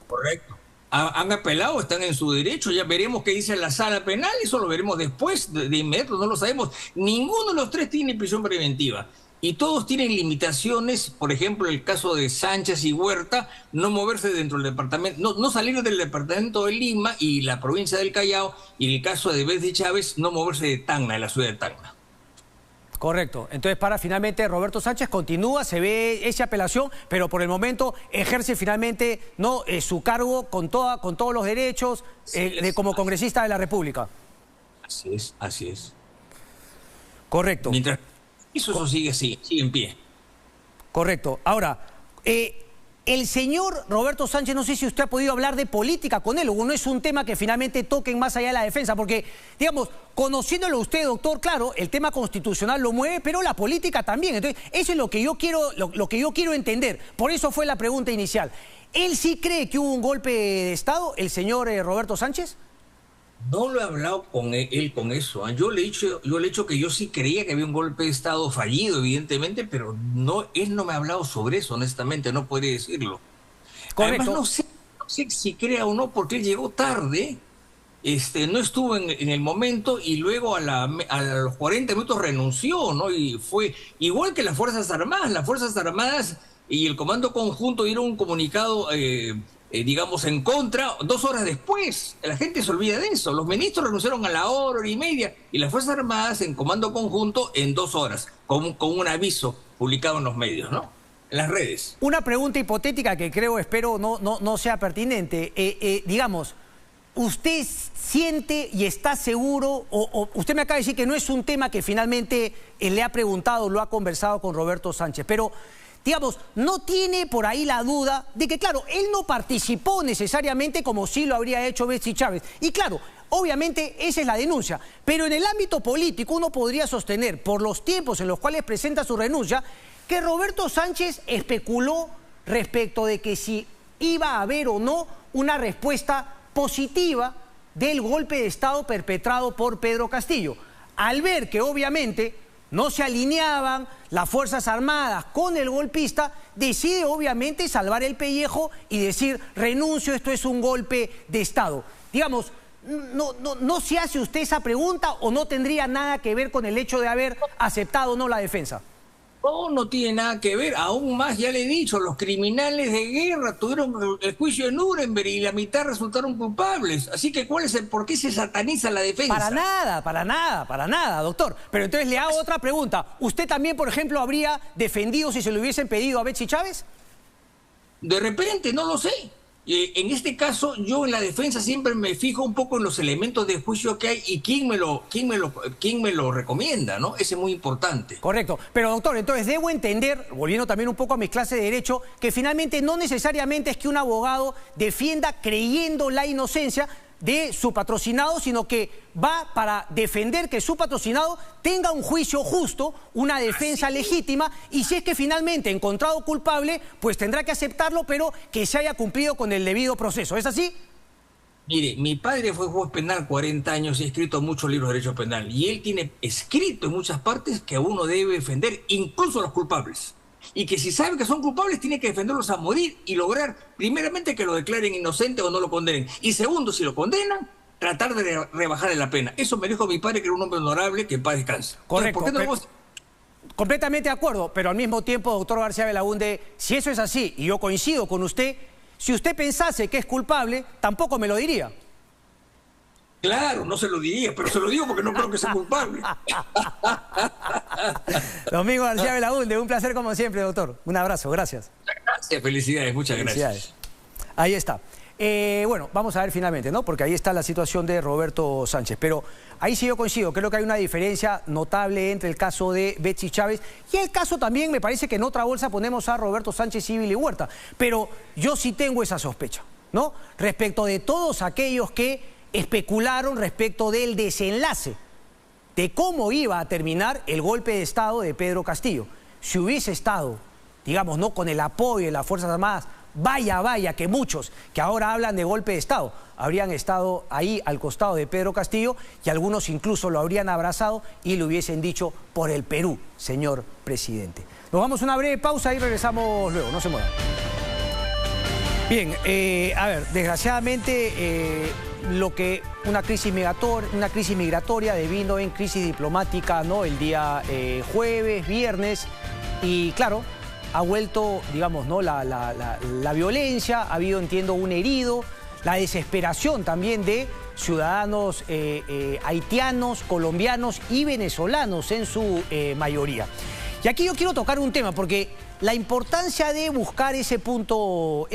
[SPEAKER 2] Correcto. Han apelado, están en su derecho, ya veremos qué dice la sala penal, eso lo veremos después, de inmediato, no lo sabemos. Ninguno de los 3 tiene prisión preventiva. Y todos tienen limitaciones, por ejemplo, el caso de Sánchez y Huerta, no moverse dentro del departamento, no salir del departamento de Lima y la provincia del Callao, y en el caso de Betsy Chávez, no moverse de Tacna, de la ciudad de Tacna.
[SPEAKER 1] Correcto. Entonces, para finalmente Roberto Sánchez continúa, se ve esa apelación, pero por el momento ejerce finalmente su cargo con todos los derechos como congresista de la República.
[SPEAKER 2] Así es, así es.
[SPEAKER 1] Correcto.
[SPEAKER 2] Mientras eso sigue en pie.
[SPEAKER 1] Correcto. Ahora, el señor Roberto Sánchez, no sé si usted ha podido hablar de política con él, o no es un tema que finalmente toquen más allá de la defensa, porque, digamos, conociéndolo usted, doctor, claro, el tema constitucional lo mueve, pero la política también. Entonces, eso es lo que yo quiero entender. Por eso fue la pregunta inicial. ¿Él sí cree que hubo un golpe de Estado, el señor Roberto Sánchez?
[SPEAKER 2] No lo he hablado con él con eso. Yo le he dicho que yo sí creía que había un golpe de Estado fallido, evidentemente, pero él no me ha hablado sobre eso, honestamente, no podría decirlo.
[SPEAKER 1] Correcto.
[SPEAKER 2] Además, no sé si crea o no, porque él llegó tarde, no estuvo en el momento y luego a los 40 minutos renunció, ¿no? Y fue igual que las Fuerzas Armadas y el Comando Conjunto dieron un comunicado digamos, en contra 2 horas después. La gente se olvida de eso. Los ministros renunciaron a la hora y media y las Fuerzas Armadas en comando conjunto en 2 horas, con un aviso publicado en los medios, ¿no? En las redes.
[SPEAKER 1] Una pregunta hipotética que espero no sea pertinente. Digamos, ¿usted siente y está seguro, o usted me acaba de decir que no es un tema que finalmente le ha preguntado, lo ha conversado con Roberto Sánchez, pero digamos, no tiene por ahí la duda de que, claro, él no participó necesariamente como sí lo habría hecho Betsy Chávez? Y claro, obviamente esa es la denuncia, pero en el ámbito político uno podría sostener, por los tiempos en los cuales presenta su renuncia, que Roberto Sánchez especuló respecto de que si iba a haber o no una respuesta positiva del golpe de Estado perpetrado por Pedro Castillo. Al ver que obviamente no se alineaban las Fuerzas Armadas con el golpista, decide obviamente salvar el pellejo y decir, renuncio, esto es un golpe de Estado. Digamos, ¿no se hace usted esa pregunta o no tendría nada que ver con el hecho de haber aceptado o no la defensa?
[SPEAKER 2] No tiene nada que ver. Aún más, ya le he dicho, los criminales de guerra tuvieron el juicio de Nuremberg y la mitad resultaron culpables. Así que, ¿por qué se sataniza la defensa?
[SPEAKER 1] Para nada, doctor. Pero entonces le hago otra pregunta. ¿Usted también, por ejemplo, habría defendido si se lo hubiesen pedido a Betsy Chávez?
[SPEAKER 2] De repente, no lo sé. En este caso, yo en la defensa siempre me fijo un poco en los elementos de juicio que hay y quién me lo recomienda, ¿no? Ese es muy importante.
[SPEAKER 1] Correcto. Pero, doctor, entonces debo entender, volviendo también un poco a mis clases de Derecho, que finalmente no necesariamente es que un abogado defienda creyendo la inocencia de su patrocinado, sino que va para defender que su patrocinado tenga un juicio justo, una defensa legítima, y si es que finalmente encontrado culpable, pues tendrá que aceptarlo, pero que se haya cumplido con el debido proceso. ¿Es así?
[SPEAKER 2] Mire, mi padre fue juez penal 40 años y ha escrito muchos libros de derecho penal, y él tiene escrito en muchas partes que uno debe defender incluso a los culpables. Y que si sabe que son culpables, tiene que defenderlos a morir y lograr, primeramente, que lo declaren inocente o no lo condenen. Y segundo, si lo condenan, tratar de rebajarle la pena. Eso me dijo mi padre, que era un hombre honorable, que en paz descanse.
[SPEAKER 1] Correcto.
[SPEAKER 2] Entonces, ¿por qué no
[SPEAKER 1] Completamente de acuerdo, pero al mismo tiempo, doctor García Belaúnde, si eso es así, y yo coincido con usted, si usted pensase que es culpable, tampoco me lo diría.
[SPEAKER 2] Claro, no se lo diría, pero se lo digo porque no creo que sea culpable.
[SPEAKER 1] Domingo García Belaúnde, un placer como siempre, doctor. Un abrazo, gracias.
[SPEAKER 2] Gracias, felicidades, muchas gracias.
[SPEAKER 1] Ahí está. Bueno, vamos a ver finalmente, ¿no? Porque ahí está la situación de Roberto Sánchez. Pero ahí sí yo coincido, creo que hay una diferencia notable entre el caso de Betsy Chávez y el caso también, me parece que en otra bolsa ponemos a Roberto Sánchez y Billy Huerta. Pero yo sí tengo esa sospecha, ¿no? Respecto de todos aquellos que especularon respecto del desenlace de cómo iba a terminar el golpe de Estado de Pedro Castillo. Si hubiese estado, digamos, ¿no?, con el apoyo de las Fuerzas Armadas, vaya, que muchos que ahora hablan de golpe de Estado habrían estado ahí al costado de Pedro Castillo y algunos incluso lo habrían abrazado y le hubiesen dicho por el Perú, señor presidente. Nos vamos a una breve pausa y regresamos luego, no se muevan. Bien, a ver, desgraciadamente una crisis migratoria devino en crisis diplomática, ¿no?, el día jueves, viernes, y claro, ha vuelto, digamos, ¿no?, la violencia, ha habido, entiendo, un herido, la desesperación también de ciudadanos haitianos, colombianos y venezolanos en su mayoría. Y aquí yo quiero tocar un tema, porque la importancia de buscar ese punto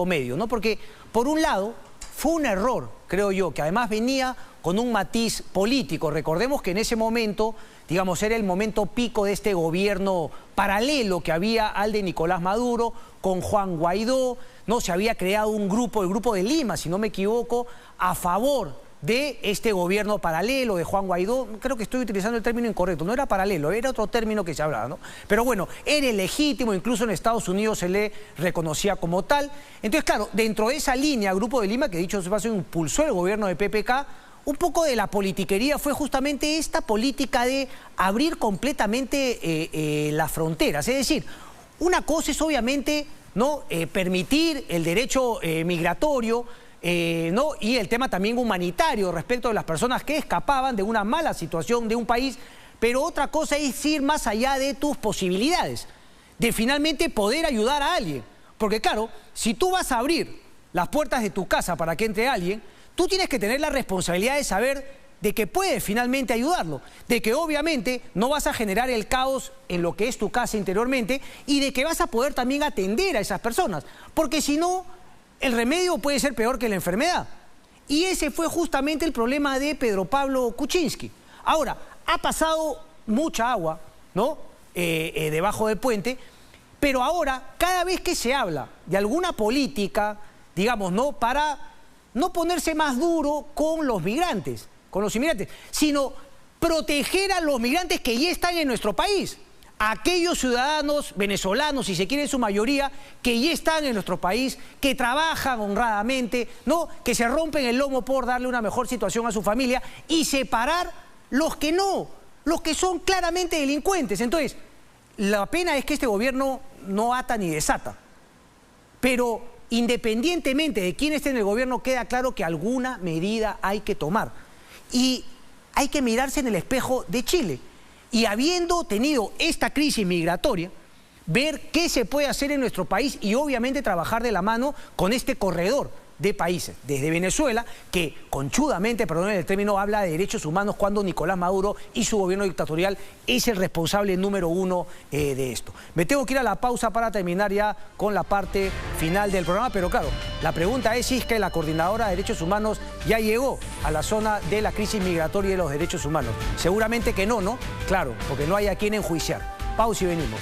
[SPEAKER 1] medio, ¿no? Porque, por un lado, fue un error, creo yo, que además venía con un matiz político. Recordemos que en ese momento, digamos, era el momento pico de este gobierno paralelo que había al de Nicolás Maduro, con Juan Guaidó, ¿no? Se había creado el Grupo de Lima, si no me equivoco, a favor de este gobierno paralelo de Juan Guaidó. Creo que estoy utilizando el término incorrecto, no era paralelo, era otro término que se hablaba, ¿no? Pero bueno, era legítimo, incluso en Estados Unidos se le reconocía como tal. Entonces, claro, dentro de esa línea, Grupo de Lima, que dicho sea de paso impulsó el gobierno de PPK, un poco de la politiquería fue justamente esta política de abrir completamente las fronteras. Es decir, una cosa es obviamente, ¿no?, permitir el derecho migratorio, ¿no?, y el tema también humanitario respecto de las personas que escapaban de una mala situación de un país, pero otra cosa es ir más allá de tus posibilidades, de finalmente poder ayudar a alguien. Porque claro, si tú vas a abrir las puertas de tu casa para que entre alguien, tú tienes que tener la responsabilidad de saber de que puedes finalmente ayudarlo, de que obviamente no vas a generar el caos en lo que es tu casa interiormente y de que vas a poder también atender a esas personas, porque si no, el remedio puede ser peor que la enfermedad. Y ese fue justamente el problema de Pedro Pablo Kuczynski. Ahora, ha pasado mucha agua, ¿no?, debajo del puente, pero ahora, cada vez que se habla de alguna política, digamos, ¿no?, para no ponerse más duro con los migrantes, con los inmigrantes, sino proteger a los migrantes que ya están en nuestro país. A aquellos ciudadanos venezolanos, si se quiere en su mayoría, que ya están en nuestro país, que trabajan honradamente, ¿no?, que se rompen el lomo por darle una mejor situación a su familia, y separar los que no, los que son claramente delincuentes. Entonces, la pena es que este gobierno no ata ni desata, pero independientemente de quién esté en el gobierno, queda claro que alguna medida hay que tomar. Y hay que mirarse en el espejo de Chile. Y habiendo tenido esta crisis migratoria, ver qué se puede hacer en nuestro país y obviamente trabajar de la mano con este corredor de países, desde Venezuela, que conchudamente, perdonen el término, habla de derechos humanos cuando Nicolás Maduro y su gobierno dictatorial es el responsable número uno de esto. Me tengo que ir a la pausa para terminar ya con la parte final del programa, pero claro, la pregunta es si es que la Coordinadora de Derechos Humanos ya llegó a la zona de la crisis migratoria y de los derechos humanos. Seguramente que no, ¿no? Claro, porque no hay a quien enjuiciar. Pausa y venimos.